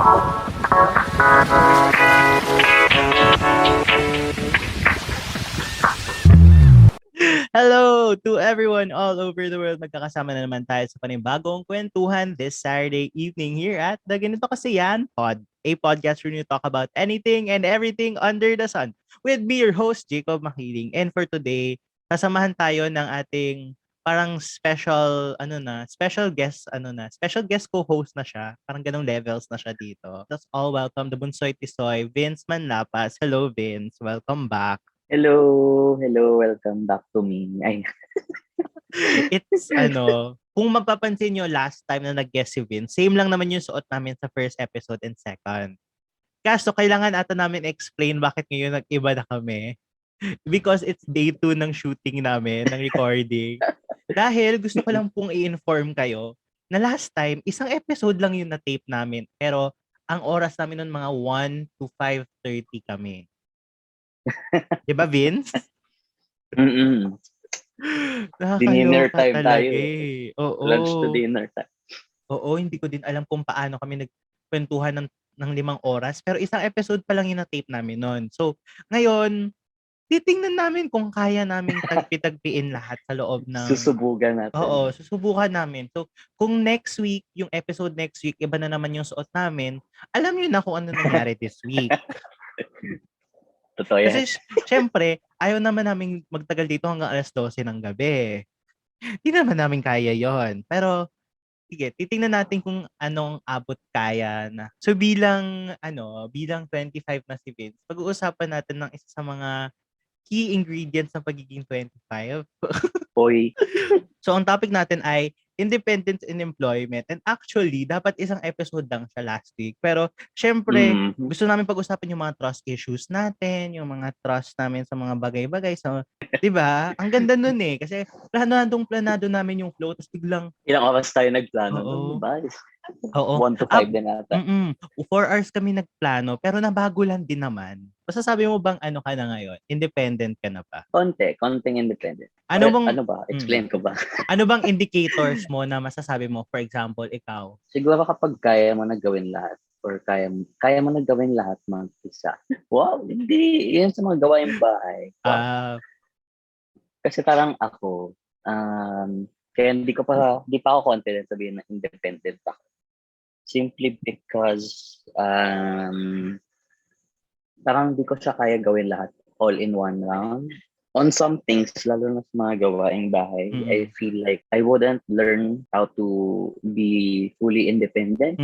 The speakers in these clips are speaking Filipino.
Hello to everyone all over the world. Magkakasama na naman tayo sa panibagong kwentuhan this Saturday evening here at the Ganito Kasi Yan Pod, a podcast where we talk about anything and everything under the sun. With me, your host, Jacob Maquiling. And for today, sasamahan tayo ng ating parang special guest co-host na siya. Parang ganong levels na siya dito. Let's all welcome the Bunsoy Tisoy, Vince Manlapaz. Hello, Vince. Welcome back. Hello, welcome back to me. Ay, It's kung mapapansin nyo last time na nag-guest si Vince, same lang naman yung suot namin sa first episode and second. Kaso kailangan ata namin explain bakit ngayon nag-iba na kami. Because it's day 2 ng shooting namin, ng recording. Dahil gusto ko lang pong i-inform kayo na last time, isang episode lang yung na-tape namin. Pero ang oras namin nun mga 1 to 5:30 kami. Diba, Vince? Dinner Nakakaloka time talaga tayo. eh. Oo. Lunch to dinner time. Oo, hindi ko din alam kung paano kami nagkwentuhan ng 5 oras. Pero isang episode pa lang yung na-tape namin nun. So, ngayon, titingnan namin kung kaya naming tagpi-tagpiin lahat sa loob ng... Susubukan natin. Oo, susubukan namin. So, kung next week, yung episode next week, iba na naman yung suot namin, alam niyo na kung ano nangyari this week. Totoo yan. Kasi, syempre, ayaw naman namin magtagal dito hanggang alas 12 ng gabi. Hindi naman namin kaya yon. Pero, sige, titingnan natin kung anong abot kaya na. So, bilang 25 na si Vince, pag-uusapan natin ng isa sa mga key ingredients ng pagiging 25. Boy. So, ang topic natin ay independence in employment. And actually, dapat isang episode lang siya last week. Pero, syempre, gusto namin pag-usapan yung mga trust issues natin, yung mga trust namin sa mga bagay-bagay. So, di ba? Ang ganda nun eh. Kasi, planado namin yung flow. Tapos biglang, Ilang oras tayo nagplano Oo. nun, ba? oo. 1 to 5 din ata. 4 hours kami nagplano, pero nabago lang din naman. Masasabi mo bang ano ka na ngayon? Independent ka na ba? Konting independent. Ano bang, Ano ba? Explain ko ba? ano bang indicators mo na masasabi mo? For example, ikaw. Siguro kapag kaya mo na gawin lahat or kaya mo na gawin lahat mag-isa. Wow, hindi. Yan sa mga gawaing bahay. Wow. Kasi parang ako, kaya hindi pa ako confident sabihin na independent ako. Simply because parang hindi ko siya kaya gawin lahat all in one round. On some things, lalo na sa mga gawaing bahay, I feel like I wouldn't learn how to be fully independent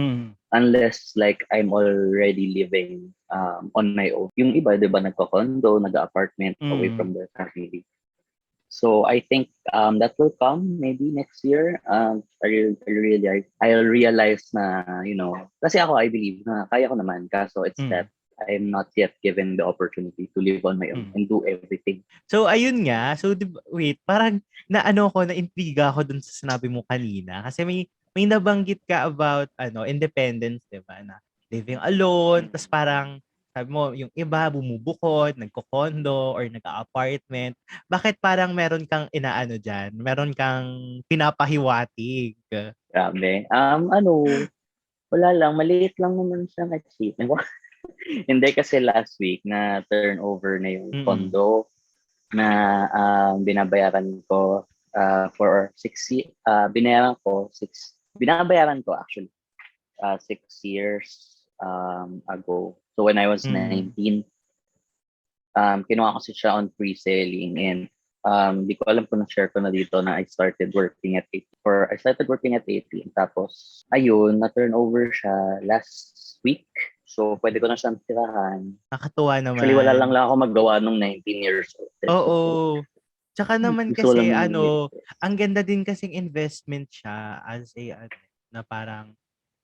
unless like I'm already living on my own. Yung iba, di ba, nagko-condo, nag-apartment away from their family. So I think that will come maybe next year. I'll realize na, kasi ako, I believe na kaya ko naman. Kaso it's that I'm not yet given the opportunity to live on my own and do everything. So ayun nga. So wait, parang na-intriga ako dun sa sinabi mo kanina. Kasi may nabanggit ka about independence, di ba? Na living alone, tas parang sabi mo, yung iba bumubukod, nagko-condo or nag-apartment. Bakit parang meron kang inaano dyan? Meron kang pinapahiwatig? Grabe. Wala lang. Maliit lang naman siya na-achieve. Hindi kasi last week na turnover na yung condo na binabayaran ko for 6 years. Binabayaran ko actually 6 years ago. So when I was 19, kinuha ko siya on pre-selling and di ko alam kung na-share ko na dito na I started working at 18. Tapos, ayun, na-turnover siya last week. So, pwede ko na siyang tirahan. Nakatuwa naman. Actually, wala lang ako maggawa nung 19 years old. Oo. Tsaka naman kasi, ang ganda din kasing investment siya as na parang,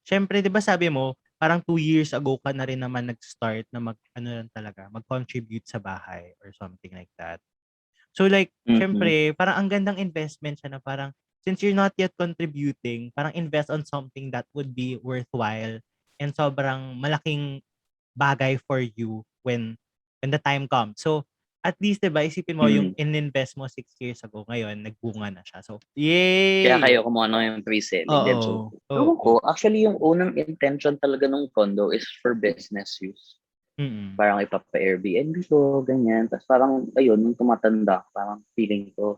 syempre, di ba sabi mo, parang 2 years ago ka na rin naman nag-start na mag-contribute sa bahay or something like that. So like, syempre, parang ang gandang investment siya na parang, since you're not yet contributing, parang invest on something that would be worthwhile and sobrang malaking bagay for you when the time comes. So, At least, diba, isipin mo yung Mm. in-invest mo 6 years ago, ngayon, nagbunga na siya. So, Kaya yay! kayo kumuha yung pre-selling. Then, Oo. so, ewan Oo. ko, actually, yung unang intention talaga ng condo is for business use. Mm. Parang ipapa-Airbnb ko, ganyan. Tapos parang, ayun, nung tumatanda, parang feeling ko,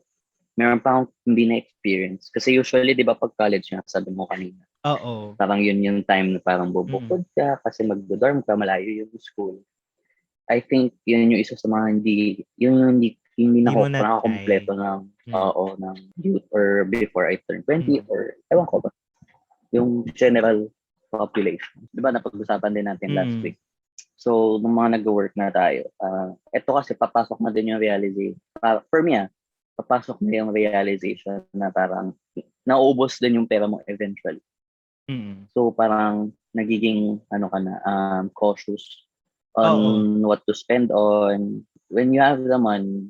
meron pa akong hindi na-experience. Kasi usually, di ba, pag college nga, sabi mo kanina, Oo. parang yun yung time na parang Mm. bubukod ka kasi mag-dorm ka, malayo yung school. I think yun yung isa sa mga yun yung hindi Di na mo ako na-try. nakakompleto ng, Mm. ng youth or before I turn 20 Mm. or ewan ko ba, yung general population. Di ba, napag-usapan din natin last Mm. week. So, nung mga nag-work na tayo, ito kasi papasok na din yung realization. For me, papasok na yung realization na parang nauubos din yung pera mo eventually. Mm. So, parang nagiging, ka na, cautious on Oo. what to spend on. When you have the money,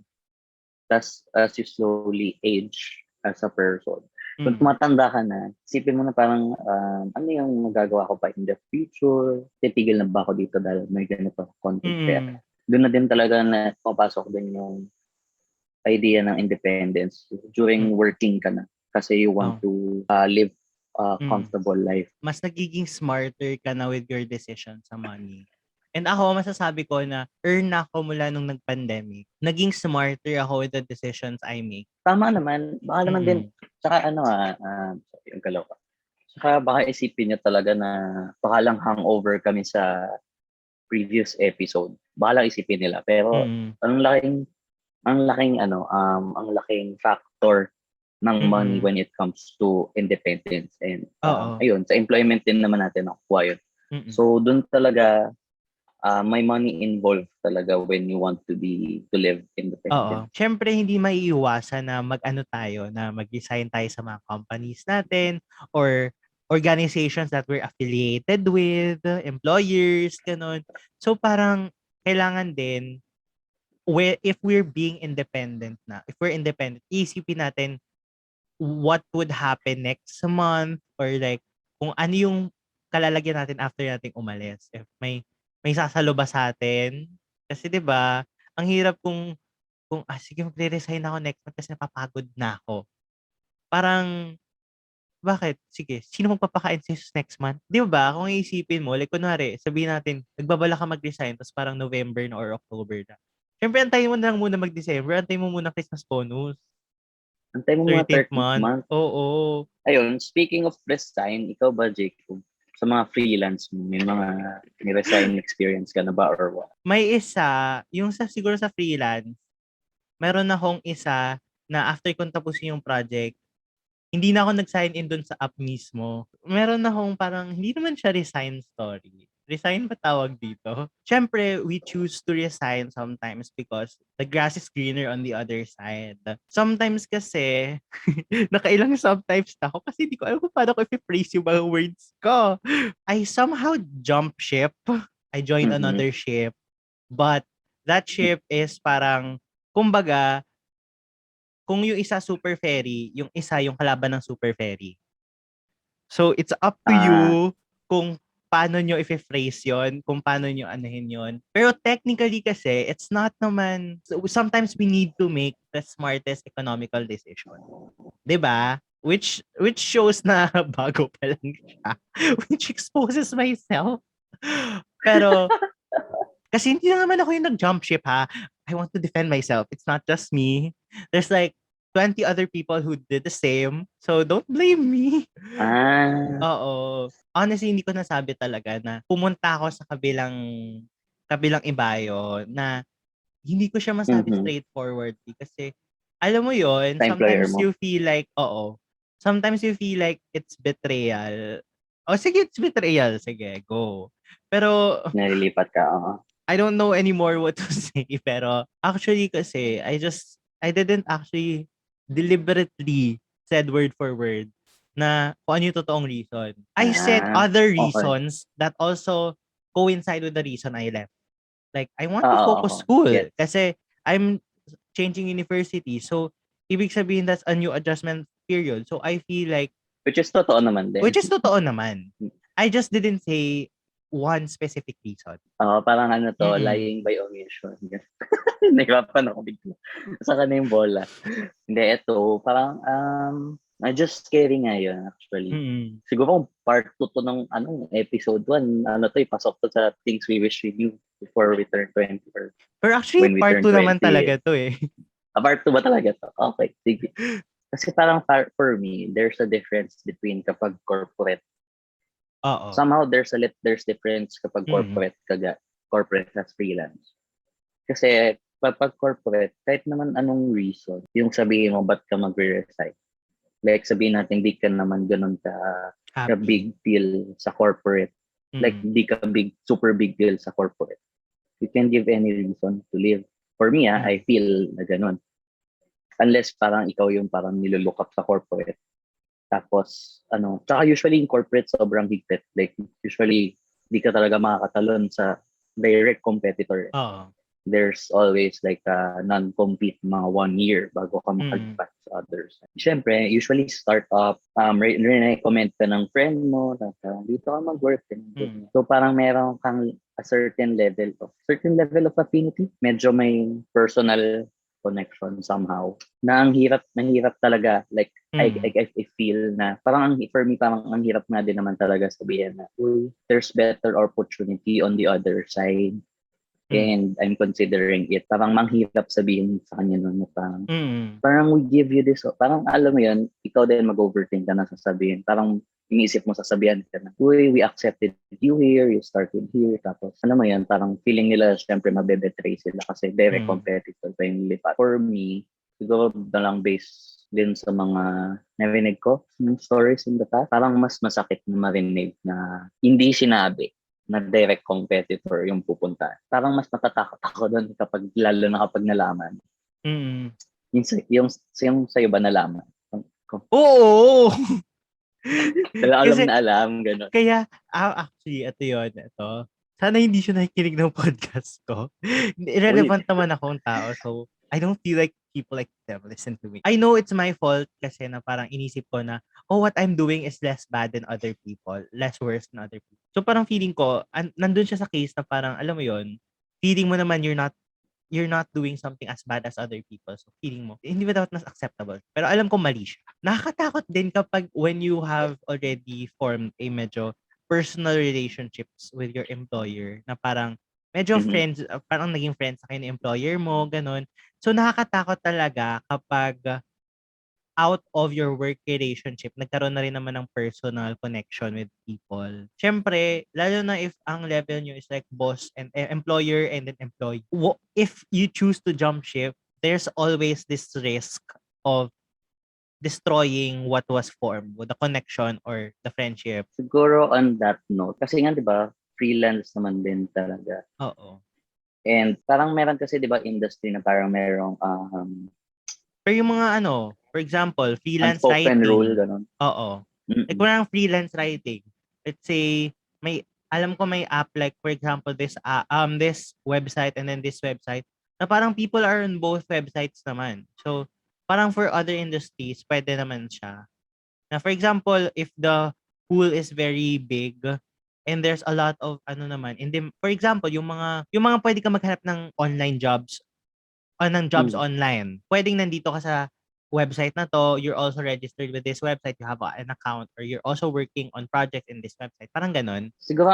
as you slowly age as a person, kung Mm. tumatanda ka na, isipin mo na parang, ano yung magagawa ko pa in the future? Titigil na ba ako dito dahil may ganito konting pera? Mm. Doon na din talaga na papasok din yung idea ng independence during Mm. working ka na. Kasi you want Oh. to live a Mm. comfortable life. Mas nagiging smarter ka na with your decision sa money. And ako, masasabi ko na earn ako mula nung nag-pandemic. Naging smarter ako with the decisions I make. Tama naman. Baka naman din, Mm. tsaka yung kaloka. Tsaka baka isipin niyo talaga na baka lang hangover kami sa previous episode. Baka lang isipin nila. Pero Mm. ang laking factor ng money Mm. when it comes to independence. And Oo. ayun, sa employment din naman natin nakukuha yun. Mm. So, dun talaga, may money involved talaga when you want to live independent. Oo. Siyempre, hindi maiiwasan na mag-ano tayo, na mag-resign tayo sa mga companies natin or organizations that we're affiliated with, employers, ganun. So, parang kailangan din, if we're being independent na, if we're independent, isipin natin what would happen next month or like kung ano yung kalalagyan natin after nating umalis. If may sasalo ba sa atin? Kasi 'di ba, ang hirap kung sige magre-resign ako next month kasi napapagod na ako. Parang bakit? Sige, sino magpapakain sa'yo next month? 'Di ba? Kung iisipin mo, like kunwari, sabihin natin, nagbabala ka mag-resign tapos parang November na or October na. Siyempre, antayin mo na lang muna mag-December, antayin mo muna Christmas bonus. Antay mo mga 13th 13th month. month. Oo. Ayun, speaking of resign, ikaw ba, Jacob? Sa mga freelance mo, may resign experience ka na ba or what? May isa, yung siguro sa freelance, meron akong isa na after kong tapusin yung project, hindi na ako nag-sign in dun sa app mismo. Meron akong parang, hindi naman siya resign story. Resign ba tawag dito? Siyempre, we choose to resign sometimes because the grass is greener on the other side. Sometimes kasi, nakailang sometimes na ako kasi hindi ko alam kung paano ko i-phrase yung mga words ko. I somehow jump ship. I joined Mm-hmm. another ship. But that ship is parang, kumbaga, kung yung isa super ferry, yung isa yung kalaban ng super ferry. So, it's up to Ah, you kung paano nyo i-phrase yon, kung paano nyo anuhin yon. Pero technically kasi, it's not naman, so sometimes we need to make the smartest economical decision. 'Di ba? Which shows na bago pa lang siya. Which exposes myself. Pero, kasi hindi na naman ako yung nag-jump ship ha. I want to defend myself. It's not just me. There's like 20 other people who did the same. So don't blame me. ah, Oo. Honestly, hindi ko nasabi talaga na pumunta ako sa kabilang ibayo na hindi ko siya masabi mhm. straightforwardly kasi alam mo yon, Sa employer sometimes mo, you feel like, oo, sometimes you feel like it's betrayal. O sige, it's betrayal. Sige, go. Pero nalilipat ka, I don't know anymore what to say, pero actually kasi I didn't actually deliberately said word for word na kung ano yung totoong reason. I said Ah, other okay. reasons that also coincide with the reason I left. Like, I want to Oo, focus oo. school Gets. kasi I'm changing university. So, ibig sabihin that's a new adjustment period. So, I feel like, Which is totoo naman din. which is totoo naman. I just didn't say one specific reason. Parang ano to, Mm. lying by omission. Nahirapan ako bigla. Saka na yung bola. Hindi, ito, parang, just scary nga yun, actually. Mm. Siguro part 2 to ng episode 1, pasok to sa things we wish we knew before we turn 20 or Pero actually, when we part turn 2 naman 20. talaga to eh. Part 2 ba talaga to? Okay, sige. Kasi parang for me, there's a difference between kapag corporate. Oo. Somehow there's difference kapag Mm. corporate as freelance. Kasi pag corporate, kahit naman anong reason, yung sabihin mo ba't ka magre-resign. Like sabihin natin di ka naman ganun ka Happy. big deal sa corporate. Like di ka super big deal sa corporate. You can give any reason to leave. For me, I feel na ganun. Unless parang ikaw yung parang nilulook up sa corporate. Tapos, tsaka usually in corporate sobrang higpit. Like, usually, di ka talaga makakatalon sa direct competitor. Oo. There's always like a non-compete mga 1 year bago ka makalipat sa others. Siyempre, usually startup, recommend ka ng friend mo, dito ka mag-work. So parang meron kang a certain level of affinity. Medyo may personal connection somehow. Na ang hirap talaga. Like, I feel na parang for me, parang ang hirap nga din naman talaga sabihin na, there's better opportunity on the other side. And I'm considering it. Parang manghirap sabihin sa kanya nun na parang we give you this. Parang alam mo yun, ikaw din mag-overthink ka na sasabihin. Parang iniisip mo sasabihan ka na, we accepted you here, you started here. Tapos alam mo yun, parang feeling nila syempre mabebetray sila kasi direct competitor pa yung lipat. For me, siguro na lang based din sa mga narinig ko, yung stories in the past, parang mas masakit na marinig na hindi sinabi na direct competitor yung pupunta. Parang mas matatakot ako doon lalo na kapag nalaman. Yung sa'yo ba nalaman? Oo! Alam na alam, gano'n. Kaya, actually, ito yun. Ito. Sana hindi siya nakikinig ng podcast ko. Irrelevant naman akong tao. So, I don't feel like people like them listen to me. I know it's my fault kasi na parang inisip ko na, what I'm doing is less bad than other people. Less worse than other people. So, parang feeling ko, nandun siya sa case na parang, alam mo yun, feeling mo naman you're not doing something as bad as other people. So, feeling mo, hindi ba dapat mas acceptable? Pero alam ko mali siya. Nakakatakot din kapag when you have already formed a medyo personal relationships with your employer na parang medyo friends, parang naging friends sa kayo ng employer mo, ganun. So, nakakatakot talaga kapag out of your work relationship, nagkaroon na rin naman ng personal connection with people. Siyempre, lalo na if ang level nyo is like boss and employer and then employee. If you choose to jump ship, there's always this risk of destroying what was formed, the connection or the friendship. Siguro on that note, kasi nga 'di ba, freelance naman din talaga. Oo. And parang meron kasi 'di ba industry na parang merong pero yung mga for example, freelance unspoken writing. rule ganun. Oo. Like parang freelance writing. Let's say alam ko may app like for example this website and then this website na parang people are on both websites naman. So parang for other industries pwede naman siya. Na for example, if the pool is very big and there's a lot of naman, and then for example, yung mga pwede ka maghanap ng online jobs ng jobs online. Pwedeng nandito ka sa website na to, you're also registered with this website, you have an account, or you're also working on project in this website. Parang ganon. Siguro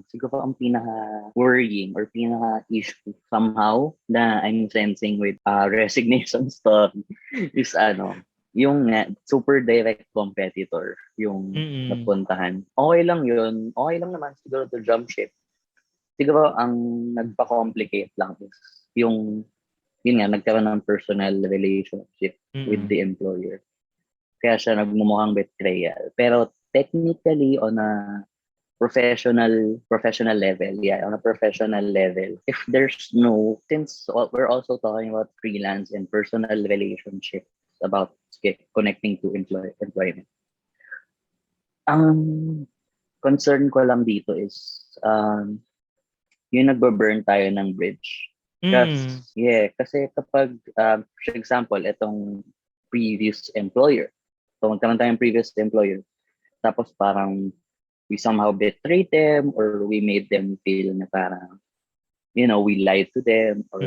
siguro ang pinaka-worrying or pinaka-issue somehow na I'm sensing with resignation story is yung super direct competitor yung napuntahan. Okay lang yun. Okay lang naman siguro to jump ship. Siguro ang nagpa-complicate lang is yun nga, nagkaroon ng personal relationship with the employer. Kaya siya nagmumukhang betrayal. Pero technically on a professional level, on a professional level, if there's since we're also talking about freelance and personal relationships about connecting to employment. Ang concern ko lang dito is yung nagbo-burn tayo ng bridge. Kasi kapag, for example, itong previous employer. So, magkaroon tayong previous employer. Tapos parang we somehow betrayed them or we made them feel na parang, we lied to them or,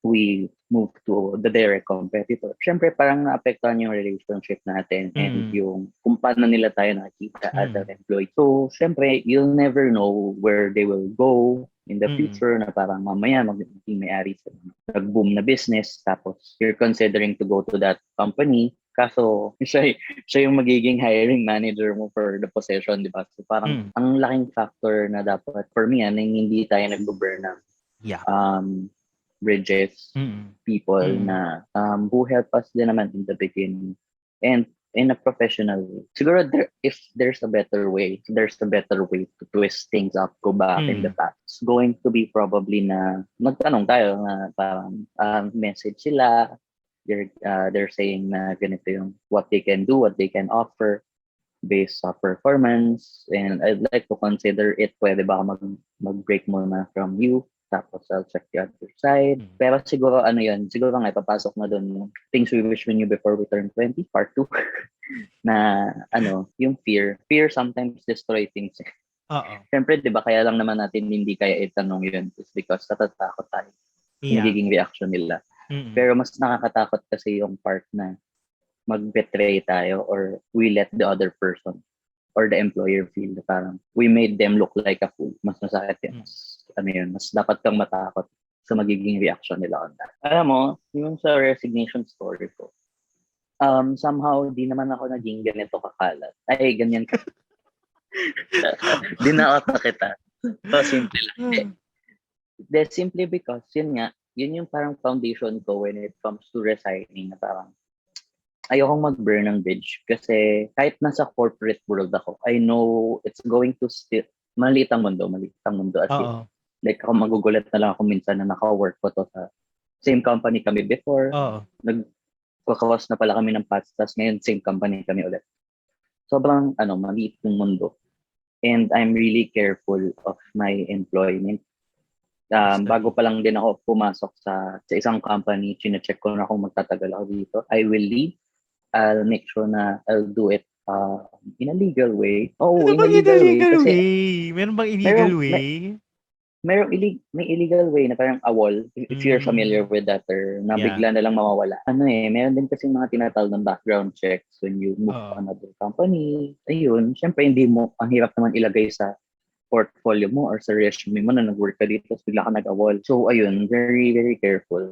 we moved to the direct competitor. Siyempre, parang naapektuhan yung relationship natin and yung kung paano nila tayo nakikita as an employee. So, siyempre, you'll never know where they will go in the future na parang mamaya magiging may-ari sa nag-boom na business tapos you're considering to go to that company kaso siya yung magiging hiring manager mo for the position, di ba? So parang ang laking factor na dapat for me, na hindi tayo nag-burn ng bridges, people na who help us din naman in the beginning and in a professional way. Siguro if there's a better way to twist things up, go back in the past. It's going to be probably na magtanong tayo na parang message sila, they're saying na ganito yung what they can do, what they can offer based on performance, and I'd like to consider it, pwede ba mag-break muna from you tapos I'll check the other side. Pero siguro siguro nga ipapasok na doon yung things we wish we knew before we turn 20, part 2. Na yung fear sometimes destroy things. Siyempre, di ba, kaya lang naman natin hindi kaya itanong yun is because natatakot tayo. Nagiging reaction nila. Pero mas nakakatakot kasi yung part na mag-betray tayo or we let the other person or the employer feel na parang we made them look like a fool. Mas masakit yun. Mas dapat kang matakot sa magiging reaction nila on that. Alam mo, yung sa resignation story ko, somehow, di naman ako naging ganito kakalat. Ay, ganyan ka. Dinaot na kita. So, simple lang. Simply because, yun yung parang foundation ko when it comes to resigning na parang ayokong mag-burn ng bridge kasi kahit nasa corporate world ako, I know it's going to still, maliit ang mundo as in. Like ako magugulat na lang ako minsan na naka-work ko to sa same company kami before. Nagkakawas na pala kami ng paths, tas ngayon same company kami ulit. Sobrang maliit yung mundo. And I'm really careful of my employment. Bago pa lang din ako pumasok sa isang company, chine-check ko na kung magtatagal ako dito. I will leave. I'll make sure na I'll do it in a legal way. In a legal way. Kasi, meron bang illegal way? May illegal way na parang a wall, if you're familiar with that or na bigla na lang mawawala. Meron din kasi mga tinatawag ng background checks when you move to another company. Ayun, syempre ang hirap naman ilagay sa portfolio mo or sa resume mo na nag-work ka dito tapos bigla ka nag-awol. So ayun, very, very careful.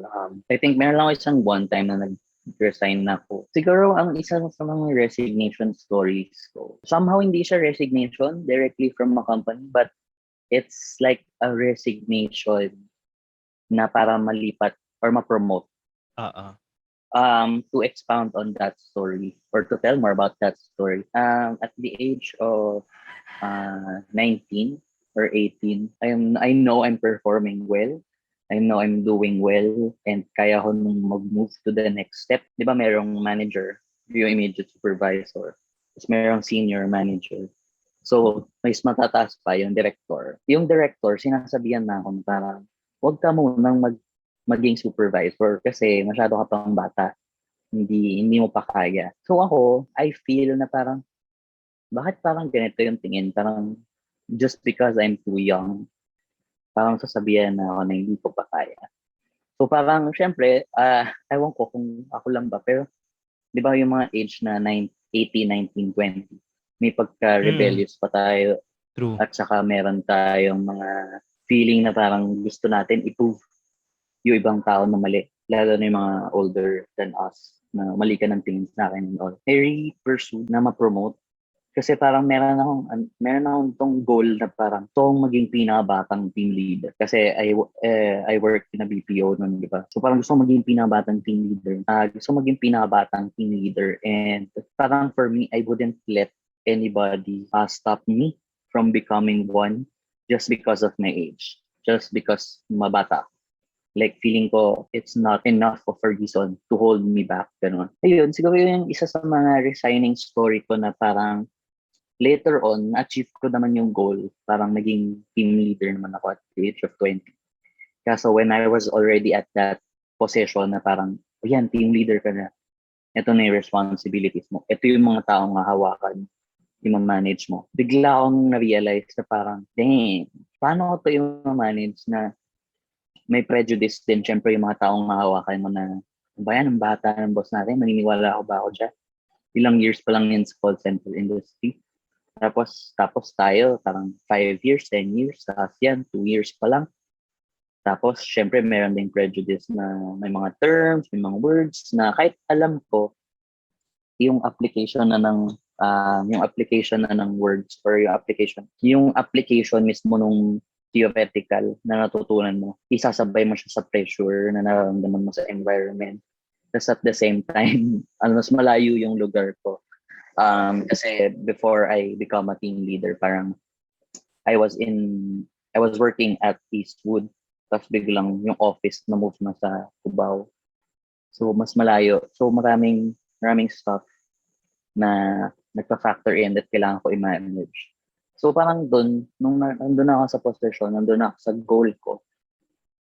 I think meron lang isang one time na nag-resign na ako. Siguro ang isa sa mga resignation stories ko, somehow hindi siya resignation directly from a company but it's like a resignation na para malipat or ma-promote. To expound on that story or to tell more about that story. At the age of 19 or 18, I know I'm performing well. I know I'm doing well and kaya ko nung mag-move to the next step. Di ba merong manager, yung immediate supervisor, tapos merong senior manager. So, mas matataas pa yung director. Yung director, sinasabihan na ako parang, huwag ka munang maging supervisor kasi masyado ka pang bata. Hindi mo pa kaya. So ako, I feel na parang, bakit parang ganito yung tingin? Parang, just because I'm too young, parang sasabihan na ako na hindi ko pa kaya. So parang, syempre, ewan ko kung ako lang ba, pero, di ba yung mga age na 18, 19, 20, may pagka-rebellious pa tayo. True. At saka meron tayong mga feeling na parang gusto natin i-prove yung ibang tao na mali. Lalo na yung mga older than us na mali ka ng tingin sa akin and all. I really pursued na ma-promote kasi parang meron akong tong goal na parang tong maging pinakabatang team leader. Kasi I work in a BPO nun, di ba? So parang gusto maging pinakabatang team leader. And parang for me, I wouldn't let anybody stop me from becoming one just because of my age. Just because mabata. Like, feeling ko, it's not enough of a reason to hold me back. Ganun. Ayun, siguro yung isa sa mga resigning story ko na parang later on, na-achieve ko naman yung goal. Parang naging team leader naman ako at the age of 20. Kaso when I was already at that position na parang, team leader ka na. Ito na yung responsibilities mo. Ito yung mga taong hahawakan i-manage mo. Bigla akong na-realize na parang, dang, paano ko to i-manage na may prejudice din. Siyempre, yung mga taong mahawakan mo na, ba yan, ang bata ng boss natin, maniniwala ako ba ako dyan? Ilang years pa lang yun sa call center industry. Tapos tayo, parang 5 years, 10 years, tapos yan, 2 years pa lang. Tapos, syempre, meron ding prejudice na may mga terms, may mga words na kahit alam ko, yung application na ng words or yung application mismo nung theoretical na natutunan mo, isasabay mo siya sa pressure na nararamdaman mo sa environment. Tapos at the same time, mas malayo yung lugar ko. Kasi before I become a team leader, parang I was working at Eastwood, tapos biglang yung office na move na sa Cubao. So mas malayo. So maraming stuff na nagpa-factor in that kailangan ko i-manage. So parang nung nandun ako sa position, nandun ako sa goal ko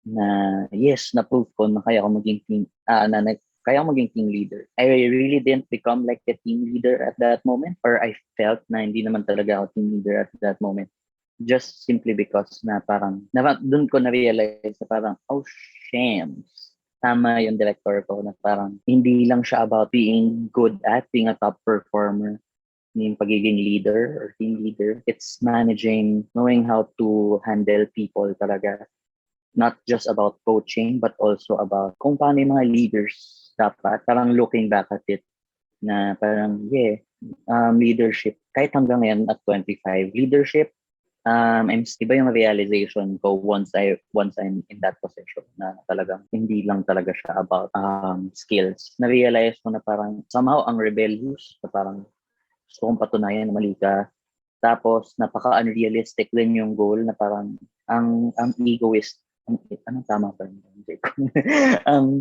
na yes, na-prove ko na kaya ko maging team leader. I really didn't become like a team leader at that moment, or I felt na hindi naman talaga ako team leader at that moment. Just simply because na parang, doon ko na-realize na parang, oh, shams. Tama yung director ko na parang hindi lang siya about being good at being a top performer, yung pagiging leader or team leader. It's managing, knowing how to handle people talaga. Not just about coaching, but also about kung paano yung mga leaders dapat. Parang looking back at it na parang, leadership. Kahit hanggang ngayon at 25, leadership, iba yung realization ko once I'm in that position na talagang hindi lang talaga siya about skills. Na-realize ko na parang somehow ang rebellious, na parang gusto kong patunayan na mali ka. Tapos napaka-unrealistic din yung goal na parang ang egoist. Anong tama pa rin?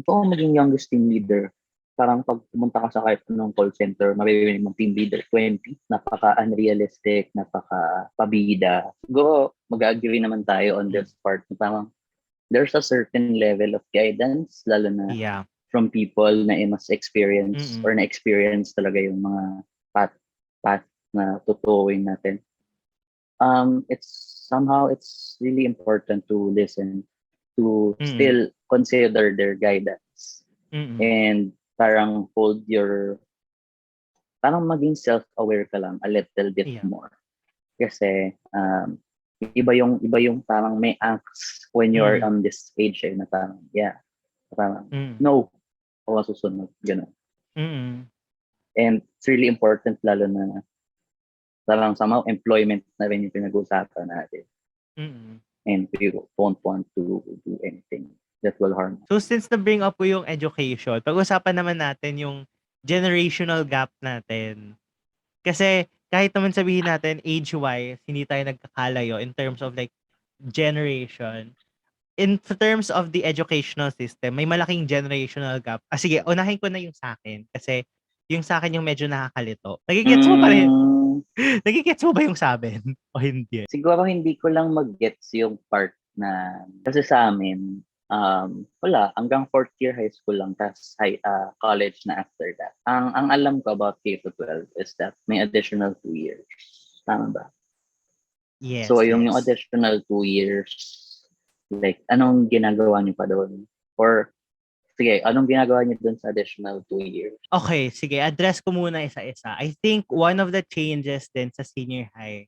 Kung maging youngest team leader, parang pag pumunta ka sa kahit anong call center, mabibili mong team leader 20, napaka-unrealistic, napaka-pabida. Siguro, mag-agree naman tayo on this part. Parang, there's a certain level of guidance, lalo na from people na mas experience or na-experience talaga yung mga path na tutuwing natin. It's really important to listen, to still consider their guidance. And parang parang maging self-aware ka lang a little bit more. Kasi iba yung parang may angst when you're on this age na parang no, ako masusunod, gano'n. And it's really important lalo na parang somehow employment na rin yung pinag-uusapan natin. And we don't want to do anything that will harm. So since na-bring up po yung education, pag-usapan naman natin yung generational gap natin. Kasi kahit naman sabihin natin age-wise, hindi tayo nagkakalayo in terms of like generation. In terms of the educational system, may malaking generational gap. Sige, unahin ko na yung sa akin. Kasi yung sa akin yung medyo nakakalito. Nagigets mo pa rin? Nagigets mo ba yung sa amin? O hindi? Siguro hindi ko lang mag-gets yung part na, kasi sa amin, wala, hanggang 4th year high school lang, tapos college na after that. Ang alam ko about K-12 is that may additional 2 years. Tama ba? Yes. So yung additional 2 years, like, anong ginagawa niyo pa doon? Or, sige, anong ginagawa niyo doon sa additional 2 years? Okay, sige, address ko muna isa-isa. I think one of the changes din sa senior high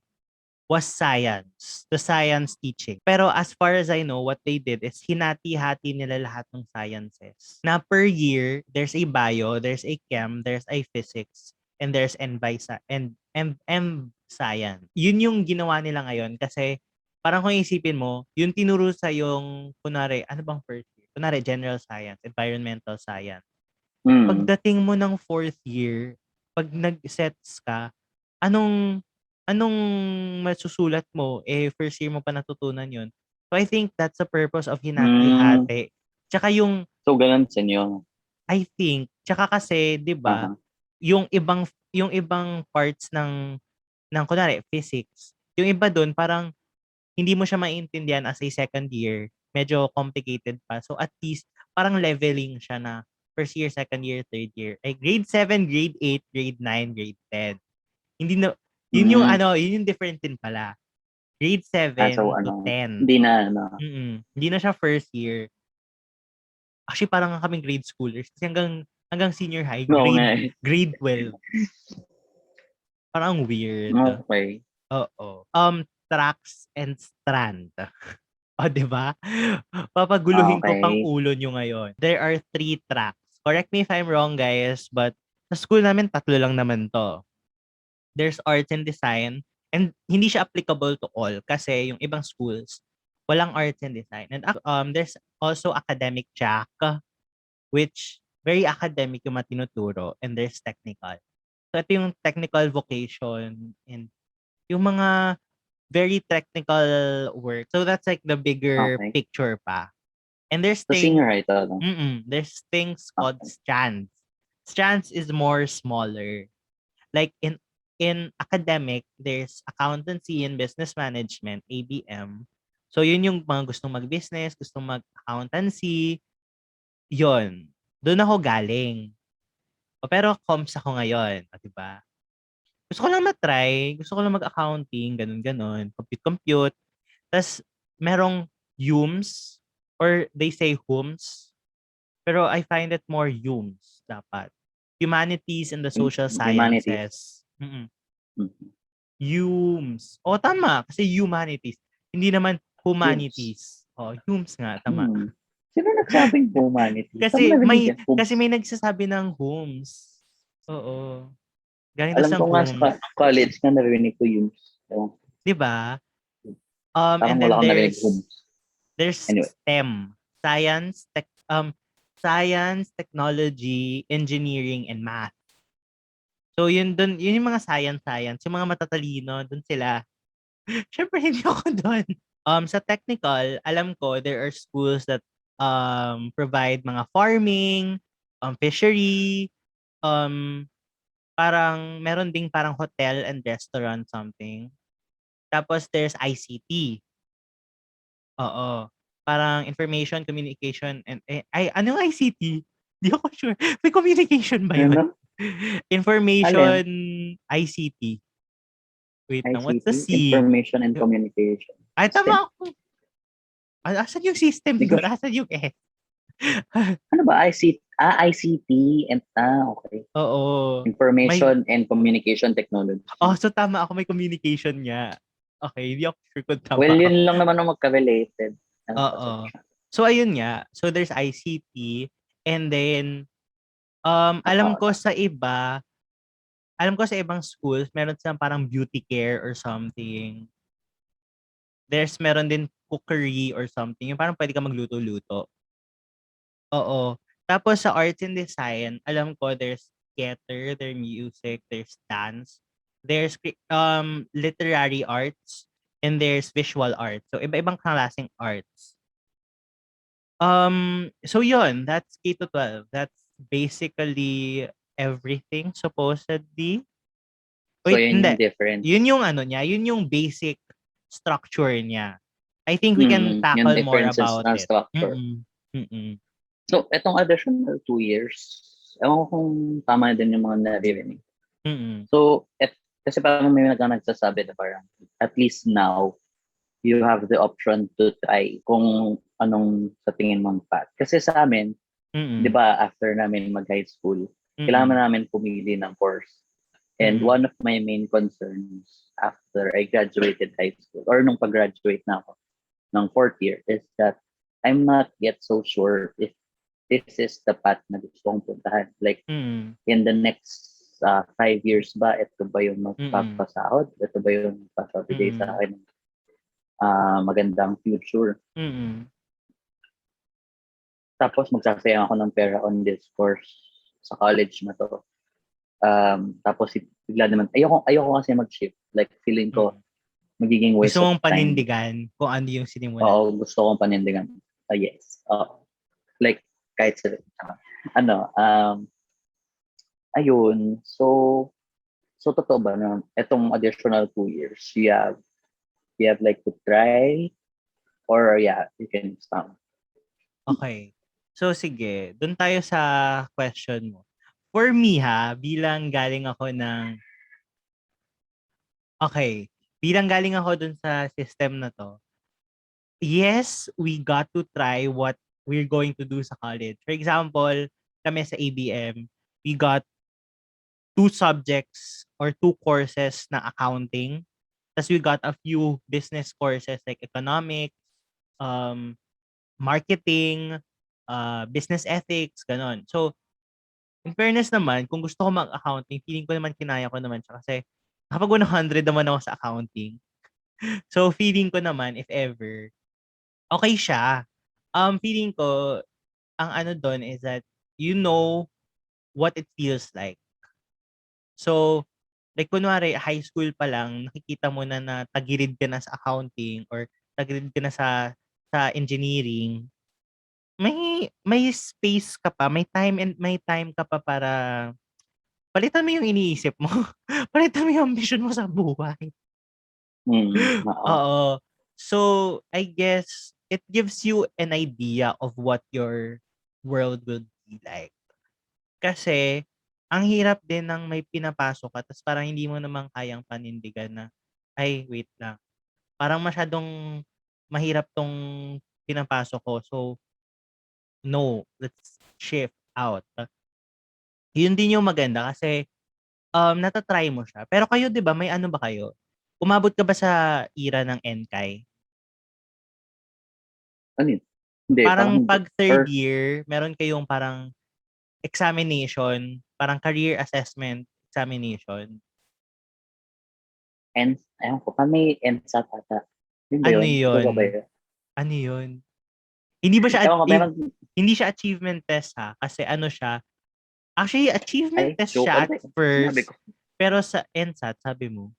was science, the science teaching. Pero as far as I know, what they did is hinati-hati nila lahat ng sciences. Na per year, there's a bio, there's a chem, there's a physics, and there's science. Yun yung ginawa nila ngayon kasi parang kung isipin mo, yung tinuro sa yung, kunwari, ano bang first year? Kunwari, general science, environmental science. Pagdating mo ng 4th year, pag nag-sets ka, anong masusulat mo, first year mo pa natutunan yun. So, I think that's the purpose of hinati-hati. Tsaka yung... So, ganun sa inyo? I think. Tsaka kasi, di ba, yung ibang parts ng kunwari, physics, yung iba dun, parang hindi mo siya maintindihan as a second year. Medyo complicated pa. So, at least, parang leveling siya na first year, second year, third year. Ay, grade 7, grade 8, grade 9, grade 10. Hindi na, Yun yung yun yung difference din pala. Grade So 7 to 10. hindi na, Hindi na siya first year. Actually, parang kaming grade schoolers. Kasi hanggang senior high, oo nga grade 12. Parang weird. Okay. Oo. Tracks and strand. O, di ba? Papaguluhin ko pang Okay. ulo nyo ngayon. There are 3 tracks. Correct me if I'm wrong, guys, but sa school namin, 3 lang naman to. There's arts and design, and hindi siya applicable to all kasi yung ibang schools, walang arts and design. And there's also academic track, which very academic yung matinuturo, and there's technical. So, ito yung technical vocation and yung mga very technical work. So, that's like the bigger Okay. picture pa. And there's So, senior high to, no? there's things called Okay. strands. Strands is more smaller. Like in academic, there's accountancy and business management, ABM. So, yun yung mga gustong mag-business, gustong mag-accountancy. Yun. Doon ako galing. Pero comms ako ngayon, diba? Gusto ko lang na-try, gusto ko lang mag-accounting, ganun-ganon, compute-compute. Tas merong HUMS or they say HUMS, pero I find it more HUMS dapat. Humanities and the Social Humanities. Sciences. Mhm. HUMS. Tama, kasi humanities. Hindi naman humanities. HUMS nga, tama. Sino nagsabing humanities? Saan mo Kasi narinig yan? kasi may nagsasabi ng HUMS. Oo. Galing daw Alam sa ko nga sa HUMS. college nga narinig ko yung so, 'Di ba? parang And wala then akong narinig there's Anyway. STEM, science, technology, engineering, and math. So yun yung mga science, yung mga matatalino, dun sila. Syempre hindi ako doon. Sa technical, alam ko there are schools that provide mga farming, fishery, um parang meron ding parang hotel and restaurant something. Tapos there's ICT. Oo. Parang information, communication, and anong ICT? Di ako sure. May communication ba yun? Ano? Information, Alin? ICT. Wait lang, what's the ICT? C? Information and Communication. Ay, STEM. tama ako. Asan yung system Hindi ko doon? Asan yung S? Ano ba? ICT and okay. Oo. Information and Communication Technology. So tama ako, may communication nga. Okay, hindi ako sure kung tama Well, ako. yun lang naman ang magka-related. Oo. So ayun nga. So there's ICT, and then alam ko sa ibang schools meron silang parang beauty care or something. Meron din cookery or something. Yung parang pwede ka magluto-luto. Oo. Tapos sa arts and design, alam ko there's theater, there's music, there's dance, there's literary arts, and there's visual arts. So iba-ibang klaseng arts. So yun, that's K to 12. That's basically everything supposedly. So, Wait, yun yung hindi. difference. Yun yung niya, yun yung basic structure niya. I think we can Yung tackle more differences about ng it. structure. Mm-mm. So, itong additional 2 years, ewan ko kung tama din yung mga naririnig. Mm-mm. So, kasi parang may nagsasabi na parang, at least now, you have the option to try kung anong sa tingin mong path. Kasi sa amin, di ba, after namin mag-high school, kailangan namin pumili ng course. And one of my main concerns after I graduated high school, or nung pag-graduate na ako ng 4th year, is that I'm not yet so sure if this is the path na gusto kong puntahan. Like, in the next 5 years ba, ito ba yung magpapasahod? Ito ba yung magpapabigay sa akin magandang future? Tapos magsasayang ako ng pera on this course sa college na to. Tapos bigla naman, ayoko kasi mag-shift. Like, feeling ko, magiging waste Gusto of mong time. panindigan kung ano yung sinimulan. Oo, gusto kong panindigan. Yes. Like, kahit sa, ayun. So totoo ba na itong additional 2 years, you have like to try, or you can stop. Okay. So sige, doon tayo sa question mo. For me bilang galing ako ng Okay, bilang galing ako dun sa system na 'to, yes, we got to try what we're going to do sa college. For example, kami sa ABM, we got 2 subjects or 2 courses na accounting. Tas we got a few business courses like economics, um, marketing, business ethics, gano'n. So, in fairness naman, kung gusto ko mag-accounting, feeling ko naman kinaya ko naman siya kasi nakapag 100 naman ako sa accounting. So, feeling ko naman if ever, okay siya. Feeling ko ang ano dun is that you know what it feels like. So, like kunwari high school pa lang nakikita mo na na tagilid ka na sa accounting or tagilid ka na sa engineering, may space ka pa, may time ka pa para palitan mo yung iniisip mo. Palitan mo yung ambisyon mo sa buhay. Oo. Oo. So, I guess it gives you an idea of what your world will be like. Kasi ang hirap din ng may pinapasok ka ta's parang hindi mo naman kayang panindigan na, "Ay wait lang, parang masyadong mahirap 'tong pinapasok ko. So, no, let's shift out." Yun din yung maganda kasi, nata-try mo siya. Pero kayo 'di ba may ano ba kayo, umabot ka ba sa era ng NKAI? Ano yun? Hindi, parang Parang hindi. 'pag third Or year meron kayong parang examination, parang career assessment examination. ewan ko, may ENSAT ata. Yun ba Ano yun? Iba ba yun? yun? Ano yun? Hindi ba siya Ewan ko, meron, hindi siya achievement test ha, kasi ano siya, actually achievement ay, test joke, siya ano at ba yun? Sinabi first, ko. pero sa NSAT sabi mo,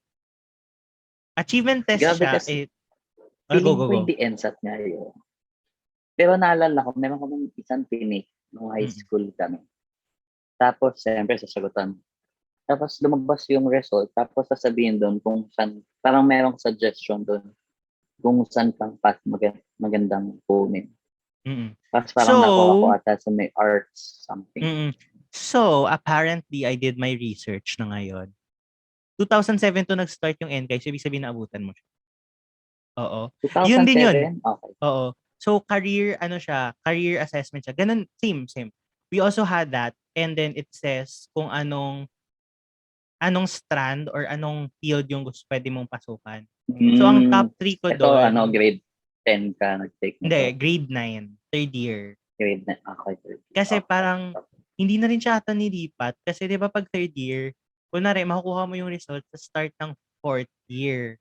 achievement test Grabe siya, kasi, go, feeling go, ko go. hindi ENSAT nga yun. Pero naalala ko, meron kami isang tinik nung high Mm, school kami. Tapos, siyempre, sasagutan. Tapos, lumabas yung result. Tapos, sasabihin doon kung saan, parang merong suggestion doon kung saan kang path magandang kunin. mm. Tapos, parang nakuha ko So, ata sa may arts something. mm. So, apparently, I did my research na ngayon. 2007 to nag-start yung NKAI, so ibig sabihin naabutan mo siya. Oo. Yun din yun. 2007? Okay. Oo. So, career, ano siya, career assessment siya. Ganun, same. We also had that, and then it says kung anong strand or anong field yung pwede mong pasukan. So, ang top 3 ko Ito, doon, grade 10 ka nag-take hindi, nito. grade 9, third year. Grade 9. Okay. Kasi Okay. parang, hindi na rin siya ata nilipat. Kasi di ba pag third year, kunwari, makukuha mo yung result sa start ng fourth year.